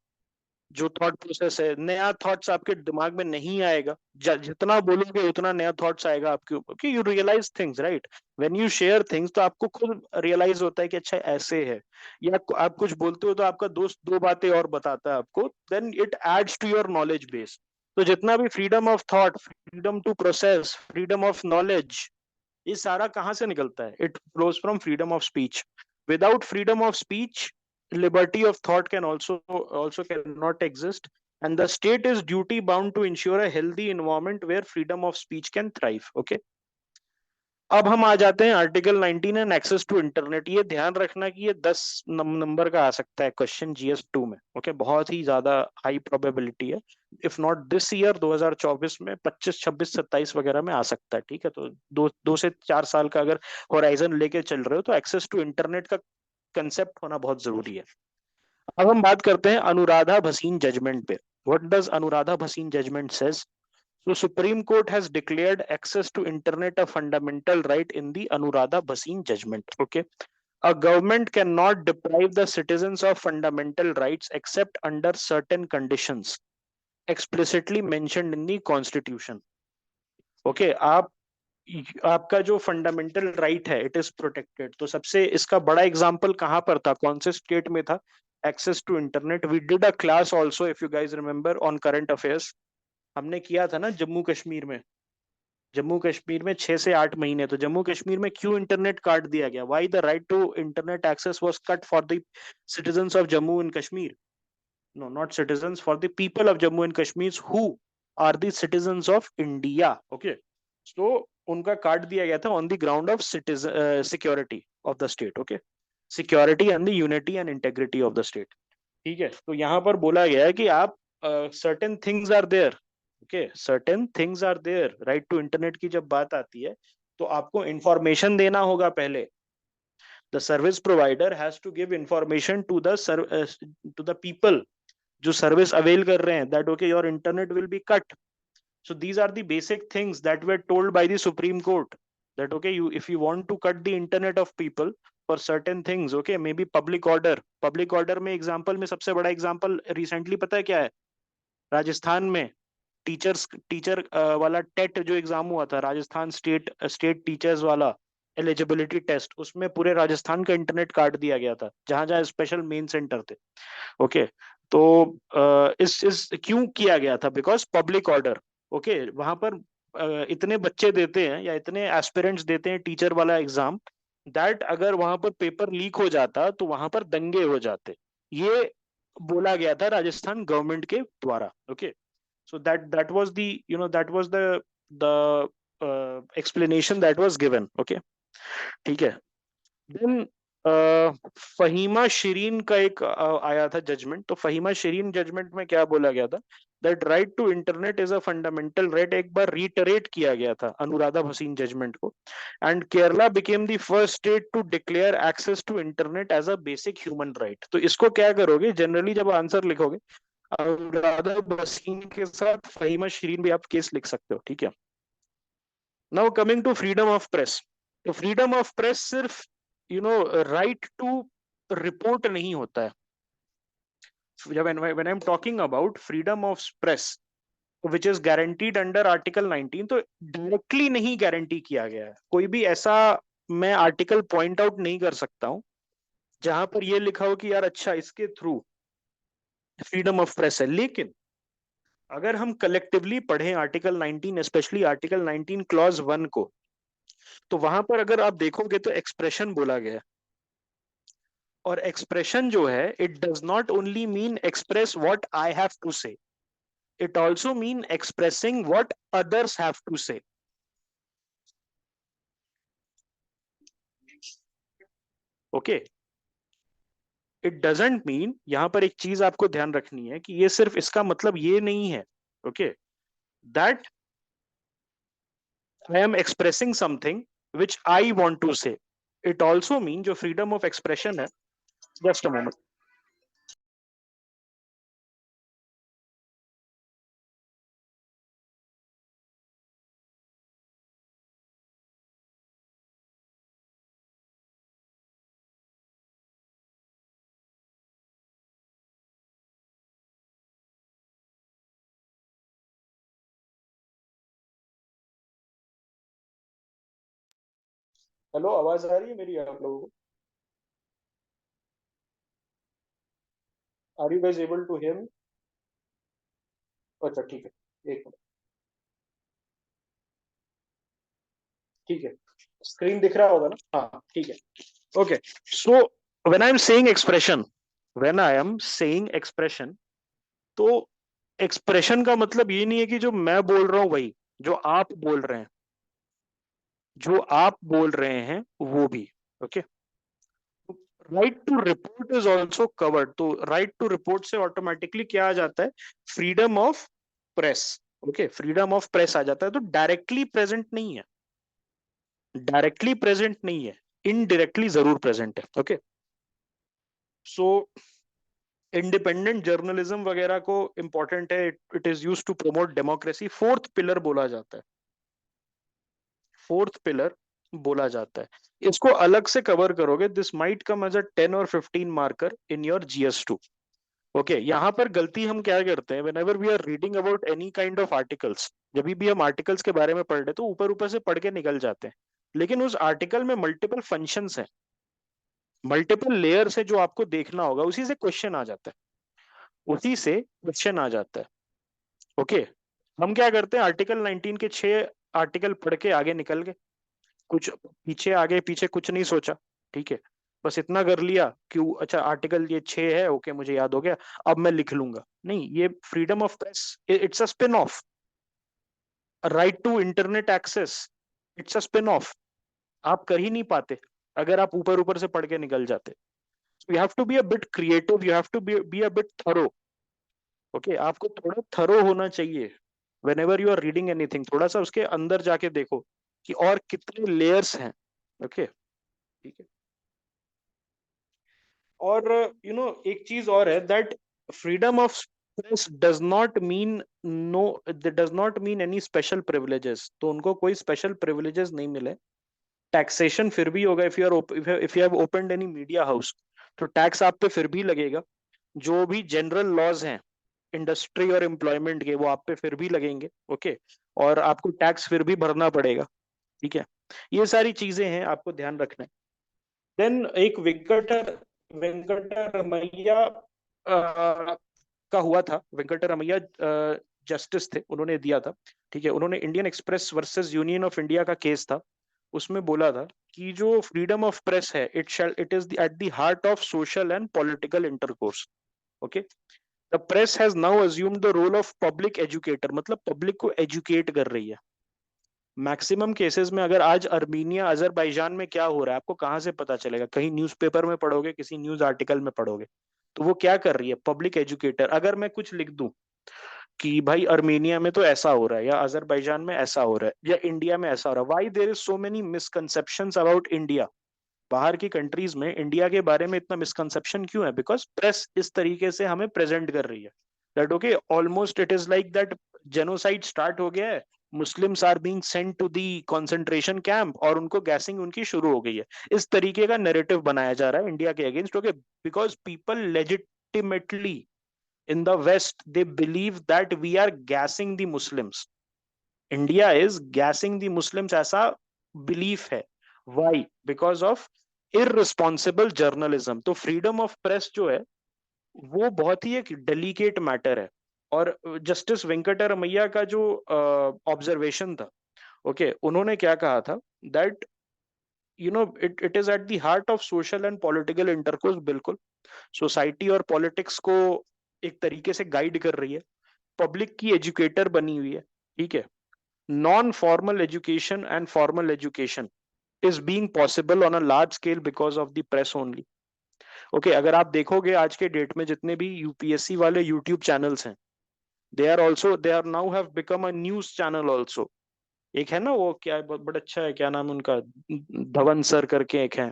जो थॉट प्रोसेस है, नया थॉट्स आपके दिमाग में नहीं आएगा। जितना बोलोगे उतना नया थॉट्स आएगा आपके ऊपर, कि you realise things, right? When you share things तो आपको खुद रियलाइज होता है कि अच्छा ऐसे है। या आप कुछ बोलते हो तो आपका दोस्त दो बातें और बताता है आपको, then it adds to your knowledge base. तो जितना भी freedom of thought, freedom to process, freedom of knowledge, ये सारा कहाँ से निकलता है? It flows from freedom of speech. Without freedom of speech, liberty of thought can also cannot exist, and the state is duty bound to ensure a healthy environment where freedom of speech can thrive. Okay, अब हम आ जाते हैं article 19 and access to internet. ये ध्यान रखना कि ये 10 नंबर का आ सकता है क्वेश्चन जीएस 2 में। ओके, बहुत ही ज्यादा हाई प्रोबेबिलिटी है, इफ नॉट दिस ईयर 2024 में 25 26 27 वगैरह में आ सकता है। ठीक है, तो 2 से 4 साल का अगर होराइजन लेके चल रहे हो तो एक्सेस टू इंटरनेट का कंसेप्ट होना बहुत जरूरी है। अब हम बात करते हैं अनुराधा भसीन जजमेंट पे। What does Anuradha Bhasin judgement says? So Supreme Court has declared access to internet a fundamental right in the Anuradha Bhasin judgment. Okay. A government cannot deprive the citizens of fundamental rights except under certain conditions explicitly mentioned in the constitution. Okay, आपका जो fundamental right है it is protected. तो सबसे इसका बड़ा example कहां पर था, कौन से स्टेट में था? Access to internet. We did a class also, if you guys remember, on current affairs. हमने किया था ना जम्मू कश्मीर में। जम्मू कश्मीर में 6 से 8 महीने, तो जम्मू कश्मीर में क्यों इंटरनेट काट दिया गया? Why the right to internet access was cut for the citizens of Jammu and Kashmir? No, not citizens, for the people of Jammu and Kashmir who are the citizens of India. Okay, so उनका काट दिया गया था on the ground of citizen security of the state. Okay, security and the unity and integrity of the state. ठीक है, तो यहाँ पर बोला गया है कि आप certain things are there. Okay, certain things are there, right to internet की जब बात आती है तो आपको इंफॉर्मेशन देना होगा पहले। The service provider has to give information to the people जो सर्विस अवेल कर रहे हैं, that okay your internet will be cut. So these are the basic things that were told by the Supreme Court, that okay, you if you want to cut the internet of people for certain things, okay, maybe public order। public order में example में सबसे बड़ा example recently पता है क्या है? राजस्थान में teacher वाला टेट जो एग्जाम हुआ था, राजस्थान स्टेट टीचर्स वाला एलिजिबिलिटी टेस्ट, उसमें पूरे राजस्थान का इंटरनेट काट दिया गया था, जहां जहां स्पेशल मेन सेंटर थे। ओके, तो इस क्यों किया गया था? Because public order. ओके, वहां पर इतने बच्चे देते हैं या इतने एस्पिरेंट्स देते हैं टीचर वाला एग्जाम, दैट अगर वहां पर पेपर लीक हो जाता तो वहां पर दंगे हो जाते। ये बोला गया था राजस्थान गवर्नमेंट के द्वारा। Okay, so that was the, that was the explanation that was given. Okay, ठीक है। देन फहीमा शिरीन का एक आया था जजमेंट। तो फहीमा शिरीन जजमेंट में क्या बोला गया था? That right to internet is a fundamental right. एक बार रिटरेट किया गया था अनुराधा भसीन जजमेंट को। And Kerala became the first state to declare access to internet as a basic human right. तो इसको क्या करोगे जनरली जब आंसर लिखोगे, अनुराधा भसीन के साथ फहीमा शिरीन भी आप केस लिख सकते हो। ठीक है, now coming to freedom of press. तो फ्रीडम ऑफ प्रेस सिर्फ राइट टू रिपोर्ट नहीं होता है। जब when I am talking about freedom of press which is guaranteed under article 19, तो डायरेक्टली नहीं गारंटी किया गया है। कोई भी ऐसा मैं आर्टिकल पॉइंट आउट नहीं कर सकता हूं जहां पर ये लिखा हो कि यार अच्छा इसके थ्रू फ्रीडम ऑफ प्रेस है। लेकिन अगर हम कलेक्टिवली पढ़ें आर्टिकल 19, स्पेशली आर्टिकल 19 क्लॉज 1 को, तो वहां पर अगर आप देखोगे तो एक्सप्रेशन बोला गया है। और एक्सप्रेशन जो है, it does not only mean express what I have to say, it also mean expressing what others have to say. Okay, it doesn't mean, यहां पर एक चीज आपको ध्यान रखनी है कि ये सिर्फ इसका मतलब ये नहीं है। Okay, that I am expressing something which I want to say. It also means जो freedom of expression है, just a moment. हेलो, आवाज आ रही है मेरी आप लोगों को? Are you guys able to hear me? अच्छा ठीक है, एक मिनट। ठीक है, स्क्रीन दिख रहा होगा ना? हाँ ठीक है, okay. So when I am saying expression, when I am saying expression, तो एक्सप्रेशन का मतलब ये नहीं है कि जो मैं बोल रहा हूं वही, जो आप बोल रहे हैं, जो आप बोल रहे हैं वो भी। Okay, right to report is also covered. तो राइट टू रिपोर्ट से ऑटोमेटिकली क्या आ जाता है? Freedom of press. Okay, freedom of press आ जाता है, तो डायरेक्टली प्रेजेंट नहीं है, डायरेक्टली प्रेजेंट नहीं है, इनडायरेक्टली जरूर प्रेजेंट है। ओके, सो इंडिपेंडेंट जर्नलिज्म वगैरह को इंपॉर्टेंट है, it is use to promote democracy, fourth pillar बोला जाता है, फोर्थ पिलर बोला जाता है। इसको अलग से कवर करोगे, this might come as a 10 और 15 marker in your GS2। Okay, यहाँ पर गलती हम क्या करते हैं, whenever we are reading about any kind of articles, जब भी हम आर्टिकल्स के बारे में पढ़ रहे तो ऊपर ऊपर से पढ़ के निकल जाते हैं, लेकिन उस आर्टिकल में मल्टीपल फंक्शंस हैं, मल्टीपल लेयर्स है जो आपको देखना होगा, उसी से क्वेश्चन आ जाता है, उसी से क्वेश्चन आ जाता है। ओके, हम क्या करते हैं, आर्टिकल 19 के 6 आर्टिकल पढ़ के आगे निकल गए, कुछ पीछे आगे पीछे कुछ नहीं सोचा, ठीक है, बस इतना कर लिया कि अच्छा आर्टिकल ये 6 है, ओके मुझे याद हो गया, अब मैं लिख लूंगा। नहीं, ये freedom of press, it's a spin off. Right to internet access, it's a spin off. आप कर ही नहीं पाते अगर आप ऊपर ऊपर से पढ़ के निकल जाते। You have to be a bit creative, you have to be a bit thorough. Okay, आपको थोड़ा थरो होना चाहिए whenever you are reading anything, थोड़ा सा उसके अंदर जाके देखो कि और कितने लेयर्स हैं। ओके, ठीक है। और एक चीज और है, that freedom of press does not mean, no, does not mean any special privileges. तो उनको कोई स्पेशल प्रिविलेजेस नहीं मिले, टैक्सेशन फिर भी होगा, if you have opened any media house, तो टैक्स आप पे फिर भी लगेगा, जो भी जनरल लॉज हैं इंडस्ट्री और एम्प्लॉयमेंट के, वो आप पे फिर भी लगेंगे। ओके, और आपको टैक्स फिर भी भरना पड़ेगा, ठीक है। ये सारी चीजें हैं, आपको ध्यान रखना है। देन एक वेंकटरमैया का हुआ था, वेंकटरमैया जस्टिस थे, उन्होंने दिया था, ठीक है, उन्होंने Indian Express versus Union of India का केस था, उसमें बोला था कि जो फ्रीडम ऑफ प्रेस है, it is at the heart of social and political intercourse. Okay, the press has now assumed the role of public educator, मतलब public को एजुकेट कर रही है। मैक्सिमम केसेस में अगर आज अर्मीनिया अजरबैजान में क्या हो रहा है आपको कहाँ से पता चलेगा? कहीं न्यूज़पेपर में पढ़ोगे, किसी न्यूज आर्टिकल में पढ़ोगे। तो वो क्या कर रही है? Public educator. अगर मैं कुछ लिख दूं कि भाई अर्मीनिया में तो ऐसा हो रहा है, या अजरबैजान में ऐसा हो रहा है, या इंडिया में ऐसा हो रहा है, why there is so many misconceptions about India, बाहर की कंट्रीज में इंडिया के बारे में इतना मिसकंसेप्शन क्यों है? बिकॉज प्रेस इस तरीके से हमें प्रेजेंट कर रही है that okay almost it is like that genocide start हो गया है, Muslims are being sent to the concentration camp, और उनको गैसिंग उनकी शुरू हो गई है। इस तरीके का नैरेटिव बनाया जा रहा है इंडिया के against. Okay, because people legitimately in the west they believe that we are gassing the muslims, india is gassing the muslims, ऐसा बिलीफ है। why? because of irresponsible journalism। तो फ्रीडम ऑफ प्रेस जो है वो बहुत ही एक delicate matter है। और जस्टिस वेंकटरमैया का जो ऑब्जर्वेशन था, ओके, उन्होंने क्या कहा था, that it is at the heart of social and political intercourse. बिल्कुल, सोसाइटी और पॉलिटिक्स को एक तरीके से गाइड कर रही है, पब्लिक की एजुकेटर बनी हुई है, ठीक है। Non formal education and formal education is being possible on a large scale because of the press only. Okay, अगर आप देखोगे आज के डेट में जितने भी यूपीएससी वाले यूट्यूब चैनल्स हैं, they are now have become a news channel also. एक है ना वो क्या है, बहुत बड़ा अच्छा है, क्या नाम है उनका, धवन सर करके एक है,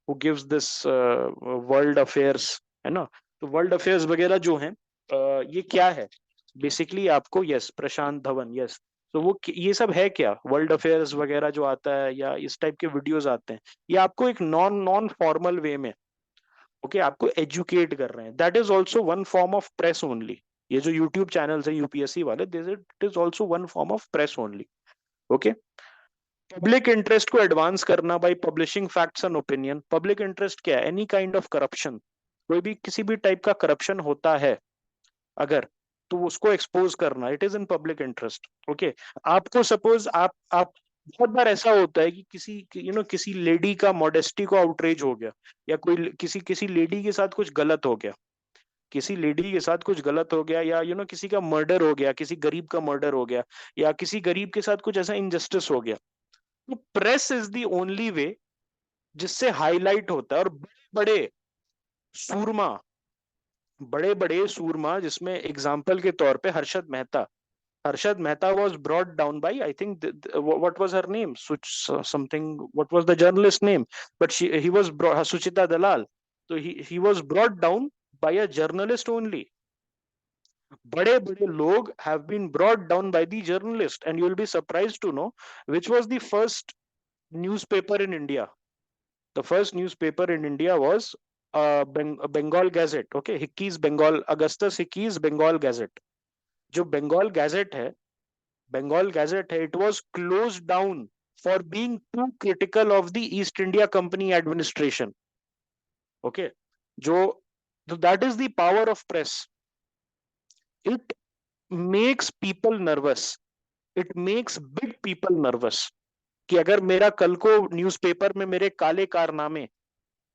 who gives this world affairs, है ना। तो वर्ल्ड अफेयर्स वगैरह जो है, ये क्या है बेसिकली आपको, यस प्रशांत धवन, यस। तो वो ये सब है क्या, वर्ल्ड अफेयर्स वगैरह जो आता है या इस टाइप के वीडियोस आते हैं, ये आपको एक नॉन नॉन फॉर्मल वे में, ओके, आपको एजुकेट कर रहे हैं। That is also one form of press only. ये जो यूट्यूब चैनल्स है यूपीएससी वाले, this it is also one form of press only. Okay. Public interest को एडवांस करना by publishing facts and opinion. Public interest क्या है, any kind of corruption, कोई भी किसी भी टाइप का करप्शन होता है अगर, तो उसको एक्सपोज करना, it is in public interest. Okay. आपको सपोज आप बहुत बार ऐसा होता है कि किसी किसी लेडी का मॉडेस्टी को आउटरेज हो गया, या कोई किसी किसी लेडी के साथ कुछ गलत हो गया, किसी लेडी के साथ कुछ गलत हो गया, या किसी का मर्डर हो गया, किसी गरीब का मर्डर हो गया, या किसी गरीब के साथ कुछ ऐसा इनजस्टिस हो गया, तो press is the only way जिससे हाईलाइट होता है। और बड़े सूरमा बड़े बड़े सूरमा, जिसमें एग्जाम्पल के तौर पे Harshad Mehta was brought down by, I think, what was her name, something, what was the journalist name, but he was brought, Suchita Dalal. So he was brought down by a journalist only. बड़े बड़े लोग have been brought down by the journalist, and you will be surprised to know which was the first newspaper in India. The first newspaper in India was Bengal Gazette. Okay, Hickey's Bengal, Augustus Hickey's Bengal Gazette. जो Bengal gadget है, it was closed down for being too critical of the East India Company administration. Okay, जो, so that is the power of press. It makes people nervous. It makes big people nervous. कि अगर मेरा कल को newspaper में मेरे काले कारनामे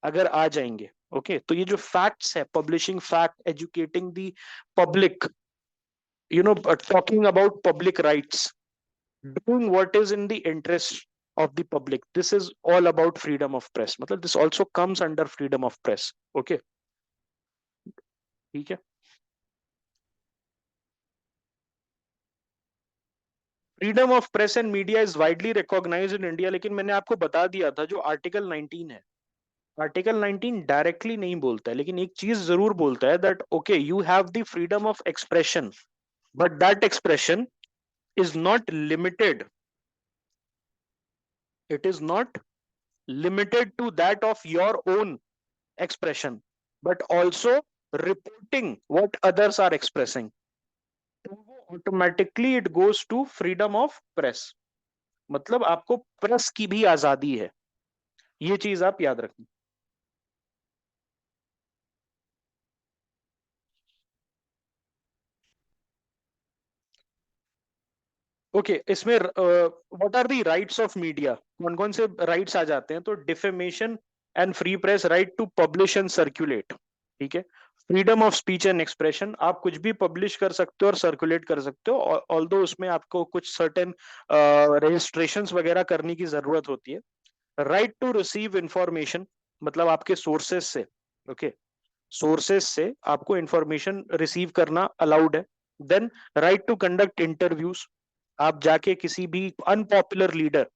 अगर आ जाएंगे, ओके, तो ये जो फैक्ट्स है, publishing fact, educating the public, talking about public rights, doing what is in the interest of the public, this is all about freedom of press. मतलब this also comes under freedom of press. Okay, ठीक है। Freedom of press and media is widely recognised in India, लेकिन मैंने आपको बता दिया था जो आर्टिकल 19 है, आर्टिकल 19 डायरेक्टली नहीं बोलता है, लेकिन एक चीज जरूर बोलता है, that okay you have the freedom of expression, but that expression is not limited, it is not limited to that of your own expression, but also reporting what others are expressing. तो वो automatically it goes to freedom of press, मतलब आपको press की भी आजादी है, ये चीज आप याद रखें। ओके, इसमें what are the rights of media, कौन कौन से राइट्स आ जाते हैं, तो defamation and free press, right to publish and circulate, ठीक है। Freedom of speech and expression, आप कुछ भी पब्लिश कर सकते हो और सर्कुलेट कर सकते हो, ऑल्दो उसमें आपको कुछ सर्टेन रजिस्ट्रेशंस वगैरह करने की जरूरत होती है। राइट टू रिसीव इंफॉर्मेशन, मतलब आपके सोर्सेस से, ओके, सोर्सेस से आपको इंफॉर्मेशन रिसीव करना अलाउड है। Then right to conduct interviews, आप जाके किसी भी unpopular leader,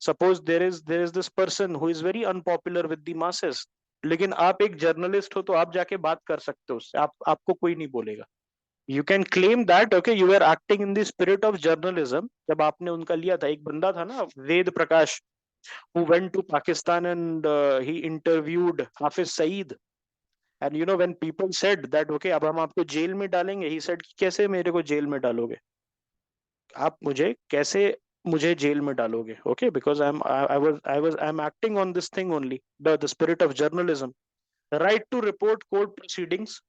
suppose there is this person who is very unpopular with the masses, लेकिन आप एक जर्नलिस्ट हो तो आप जाके बात कर सकते हो उससे, आपको कोई नहीं बोलेगा। You can claim that okay you are acting in the spirit of journalism. जब आपने उनका लिया था, एक बंदा था ना Ved Prakash, who went to Pakistan and he interviewed Hafiz Saeed, and when people said that okay अब हम आपको जेल में डालेंगे, he said कैसे मेरे को जेल में डालोगे, आप मुझे जेल में डालोगे, okay, because I am acting on this thing only, the spirit of journalism. Right to report court proceedings,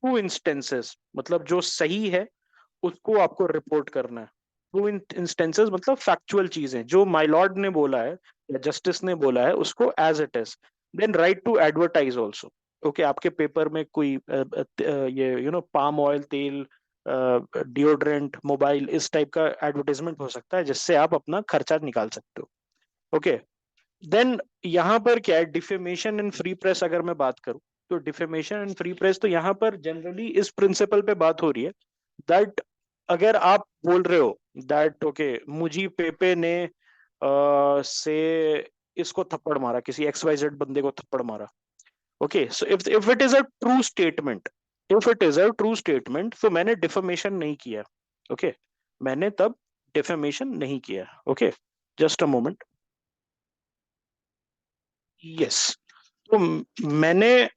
two instances, मतलब जो सही है उसको आपको रिपोर्ट करना है। टू इंस्टेंसेस मतलब फैक्चुअल चीजें, जो माय लॉर्ड ने बोला है या जस्टिस ने बोला है उसको as it is. Then right to advertise also, okay, आपके पेपर में कोई ये पाम ऑयल तेल, डिओड्रेंट, मोबाइल, इस टाइप का एडवर्टाइजमेंट हो सकता है जिससे आप अपना खर्चा निकाल सकते हो। ओके, देन यहाँ पर क्या है, डिफेमेशन एंड फ्री प्रेस अगर मैं बात करूं, तो डिफेमेशन एंड फ्री प्रेस, तो यहाँ पर जनरली इस प्रिंसिपल पे बात हो रही है दैट अगर आप बोल रहे हो दैट ओके मुझी पेपे ने से इसको थप्पड़ मारा, किसी XYZ बंदे को थप्पड़ मारा, okay so if it is a true statement, if it is a true statement तो मैंने डिफेमेशन नहीं किया, ओके मैंने तब डिफेमेशन नहीं किया, okay just a moment. Yes, तो मैंने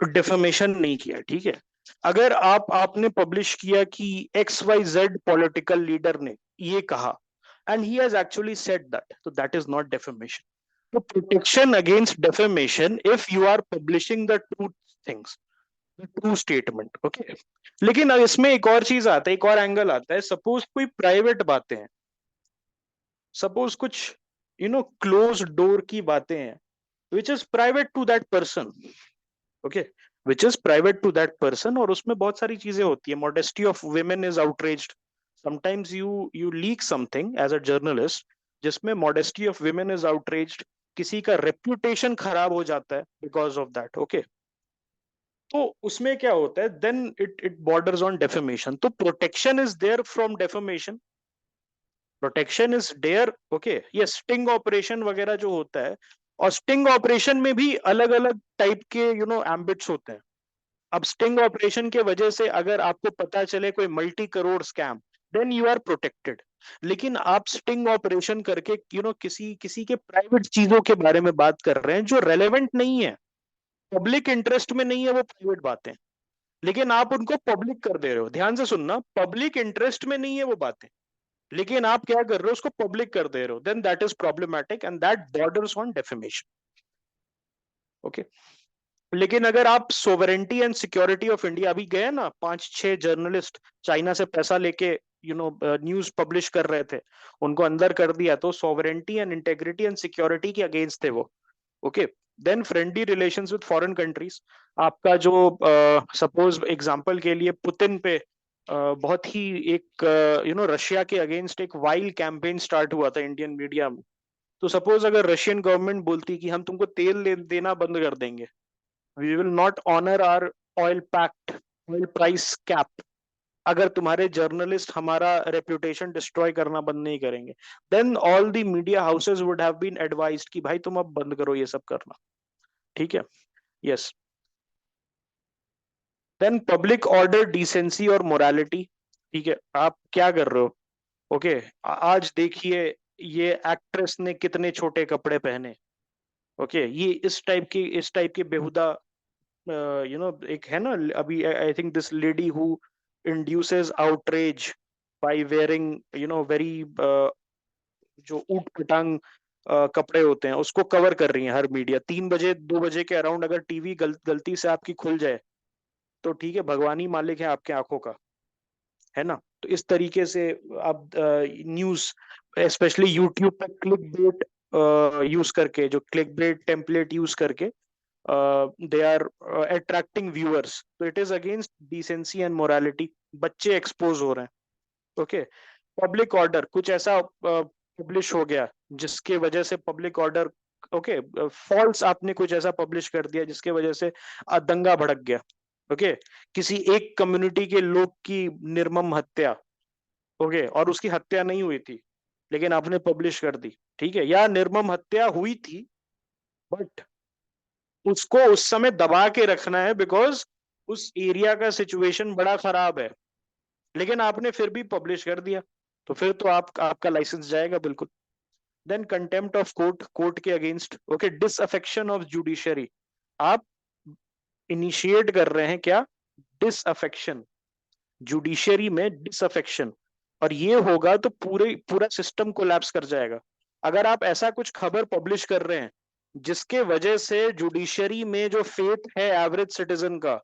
डिफेमेशन नहीं किया, ठीक है। अगर आपने पब्लिश किया कि XYZ पॉलिटिकल लीडर ने ये कहा and he has actually said that, तो दैट इज नॉट डिफेमेशन। तो protection against defamation if you are publishing the true things, true statement, okay. लेकिन अब इसमें एक और चीज आता है, एक और एंगल आता है। सपोज कोई प्राइवेट बातें हैं, सपोज कुछ क्लोज डोर की बातें हैं which is private to that person, okay which is private to that person, और उसमें बहुत सारी चीजें होती है। Modesty of women is outraged, sometimes you leak something as a journalist जिसमें modesty of women is outraged, किसी का रेप्यूटेशन खराब हो जाता है बिकॉज ऑफ दैट, ओके। तो उसमें क्या होता है, then it borders on defamation. तो protection is there from defamation, protection is there, okay. ये स्टिंग ऑपरेशन वगैरह जो होता है, और स्टिंग ऑपरेशन में भी अलग अलग टाइप के एम्बिट्स होते हैं। अब स्टिंग ऑपरेशन के वजह से अगर आपको पता चले कोई multi crore scam, then you are protected. लेकिन आप स्टिंग ऑपरेशन करके किसी किसी के प्राइवेट चीजों के बारे में बात कर रहे हैं जो रेलेवेंट नहीं है, पब्लिक इंटरेस्ट में नहीं है वो प्राइवेट बातें, लेकिन आप उनको पब्लिक कर दे रहे हो। ध्यान से सुनना, पब्लिक इंटरेस्ट में नहीं है वो बातें, लेकिन आप क्या कर रहे हो, उसको पब्लिक कर दे रहे हो, then that is problematic and that borders on defamation, okay. लेकिन अगर आप sovereignty and security of India, अभी गए ना 5-6 जर्नलिस्ट चाइना से पैसा लेके न्यूज पब्लिश कर रहे थे, उनको अंदर कर दिया, तो sovereignty and integrity and security के अगेंस्ट थे वो, okay. Then friendly relations with foreign countries, आपका जो सपोज एग्जांपल के लिए पुतिन पे बहुत ही एक रशिया के अगेंस्ट एक वाइल्ड कैंपेन स्टार्ट हुआ था इंडियन मीडिया में। तो सपोज अगर रशियन गवर्नमेंट बोलती कि हम तुमको तेल देना बंद कर देंगे, we will not honour our oil pact oil price cap, अगर तुम्हारे जर्नलिस्ट हमारा रेपुटेशन डिस्ट्रॉय करना बंद नहीं करेंगे, then all the media houses would have been advised कि भाई तुम अब बंद करो ये सब करना, ठीक है। Yes, then public order decency और मोरालिटी, ठीक है। आप क्या कर रहे हो, ओके आज देखिए ये एक्ट्रेस ने कितने छोटे कपड़े पहने, ओके ये इस टाइप की बेहुदा एक है ना अभी, I think this lady who induces outrage by wearing very जो ऊट पटांग कपड़े होते हैं, उसको कवर कर रही है हर मीडिया। 3 बजे 2 बजे के अराउंड अगर टीवी गलती से आपकी खुल जाए तो ठीक है, भगवान ही मालिक है आपके आंखों का, है ना। तो इस तरीके से आप न्यूज, स्पेशली यूट्यूब पे क्लिक बेट यूज करके, जो क्लिक बेट टेम्पलेट यूज करके दे आर अट्रैक्टिंग व्यूअर्स, तो it is against decency and morality. बच्चे एक्सपोज हो रहे हैं, ओके। पब्लिक ऑर्डर, कुछ ऐसा पब्लिश हो गया जिसके वजह से पब्लिक ऑर्डर, ओके फॉल्स आपने कुछ ऐसा पब्लिश कर दिया जिसके वजह से दंगा भड़क गया, ओके। किसी एक कम्युनिटी के लोग की निर्मम हत्या, ओके, और उसकी हत्या नहीं हुई थी लेकिन आपने पब्लिश कर दी, ठीक है। या निर्मम हत्या हुई थी बट उसको उस समय दबा के रखना है बिकॉज उस एरिया का सिचुएशन बड़ा खराब है, लेकिन आपने फिर भी पब्लिश कर दिया, तो फिर तो आपका लाइसेंस जाएगा बिल्कुल। Then contempt of court, court के against, okay. Disaffection of judiciary, आप इनिशिएट कर रहे हैं क्या, डिसअफेक्शन, जुडिशरी में डिसअफेक्शन, और ये होगा तो पूरा सिस्टम कोलैप्स कर जाएगा। अगर आप ऐसा कुछ खबर पब्लिश कर रहे हैं जिसके वजह से जुडिशरी में जो फेथ है एवरेज सिटीजन का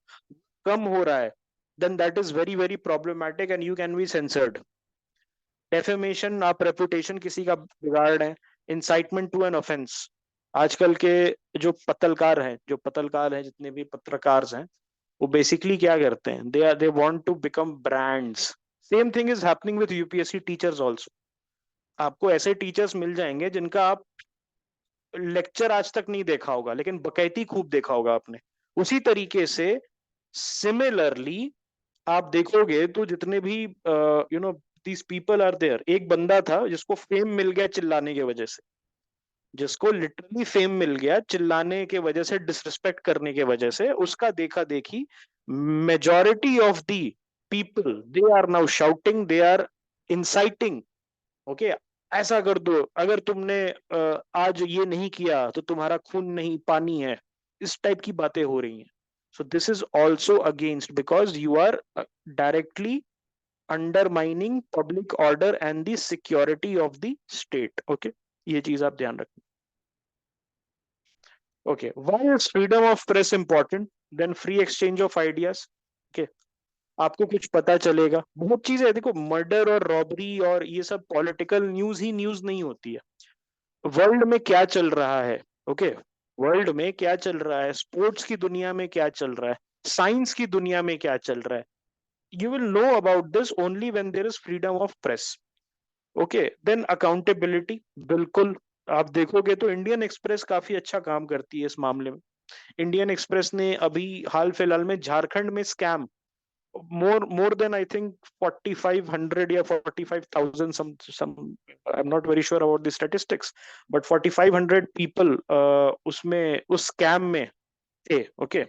कम हो रहा है, then that is very very problematic and you can be censored. Defamation, आप रेपुटेशन किसी का बिगाड़ रहे हैं। इंसाइटमेंट टू एन ऑफेंस, आजकल के जो पत्रकार हैं जितने भी पत्रकार हैं, वो बेसिकली क्या करते हैं, they want to become brands. Same thing is happening with UPSC teachers also. आपको ऐसे टीचर्स मिल जाएंगे जिनका आप लेक्चर आज तक नहीं देखा होगा लेकिन बकैती खूब देखा होगा आपने। उसी तरीके से सिमिलरली आप देखोगे तो जितने भी you know these people are there, एक बंदा था जिसको फेम मिल गया चिल्लाने की वजह से, जिसको लिटरली फेम मिल गया चिल्लाने के वजह से, डिसरिस्पेक्ट करने के वजह से, उसका देखा देखी majority of the people they are now shouting, they are inciting, okay, ऐसा कर दो, अगर तुमने आज ये नहीं किया तो तुम्हारा खून नहीं पानी है, इस टाइप की बातें हो रही हैं. So this is also against, because you are directly undermining public order and the security of the state. Okay, ये चीज आप ध्यान रखें. Okay, why is freedom of press important then free exchange of ideas? Okay, आपको कुछ पता चलेगा, बहुत चीजें देखो, मर्डर और रॉबरी और ये सब पॉलिटिकल न्यूज ही न्यूज नहीं होती है. वर्ल्ड में क्या चल रहा है, ओके, वर्ल्ड में क्या चल रहा है, स्पोर्ट्स की दुनिया में क्या चल रहा है, साइंस की दुनिया में क्या चल रहा है, you will know about this only when there is freedom of press. Okay, then accountability, बिल्कुल. आप देखोगे तो इंडियन एक्सप्रेस काफी अच्छा काम करती है इस मामले में. इंडियन एक्सप्रेस ने अभी हाल फिलहाल में झारखंड में scam, more than I think 4500 या 45,000, some I am not very sure about the statistics, but 4500 people उसमें उस स्कैम में थे. ओके,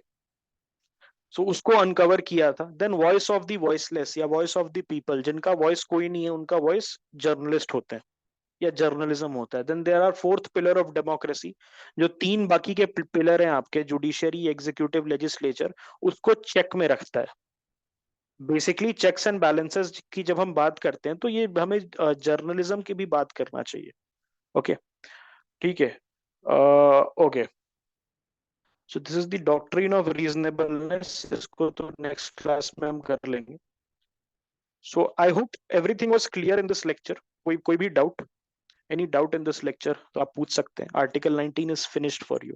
सो उसको अनकवर किया था. Then voice of the voiceless या वॉइस ऑफ द पीपल, जिनका वॉइस कोई नहीं है, उनका वॉइस जर्नलिस्ट होते हैं या जर्नलिज्म होता है. Then there are fourth pillar of democracy, जो तीन बाकी के पिलर हैं आपके, जुडिशरी, एग्जीक्यूटिव, लेजिस्लेचर, उसको चेक में रखता है. बेसिकली चेक्स एंड बैलेंसेस की जब हम बात करते हैं तो ये हमें जर्नलिज्म की भी बात करना चाहिए. ओके, ठीक है. Okay, so this is the doctrine of reasonableness, इसको तो नेक्स्ट क्लास में हम कर लेंगे. So I hope everything was clear in this lecture. कोई भी doubt, any doubt in this lecture तो आप पूछ सकते हैं. Article 19 is finished for you.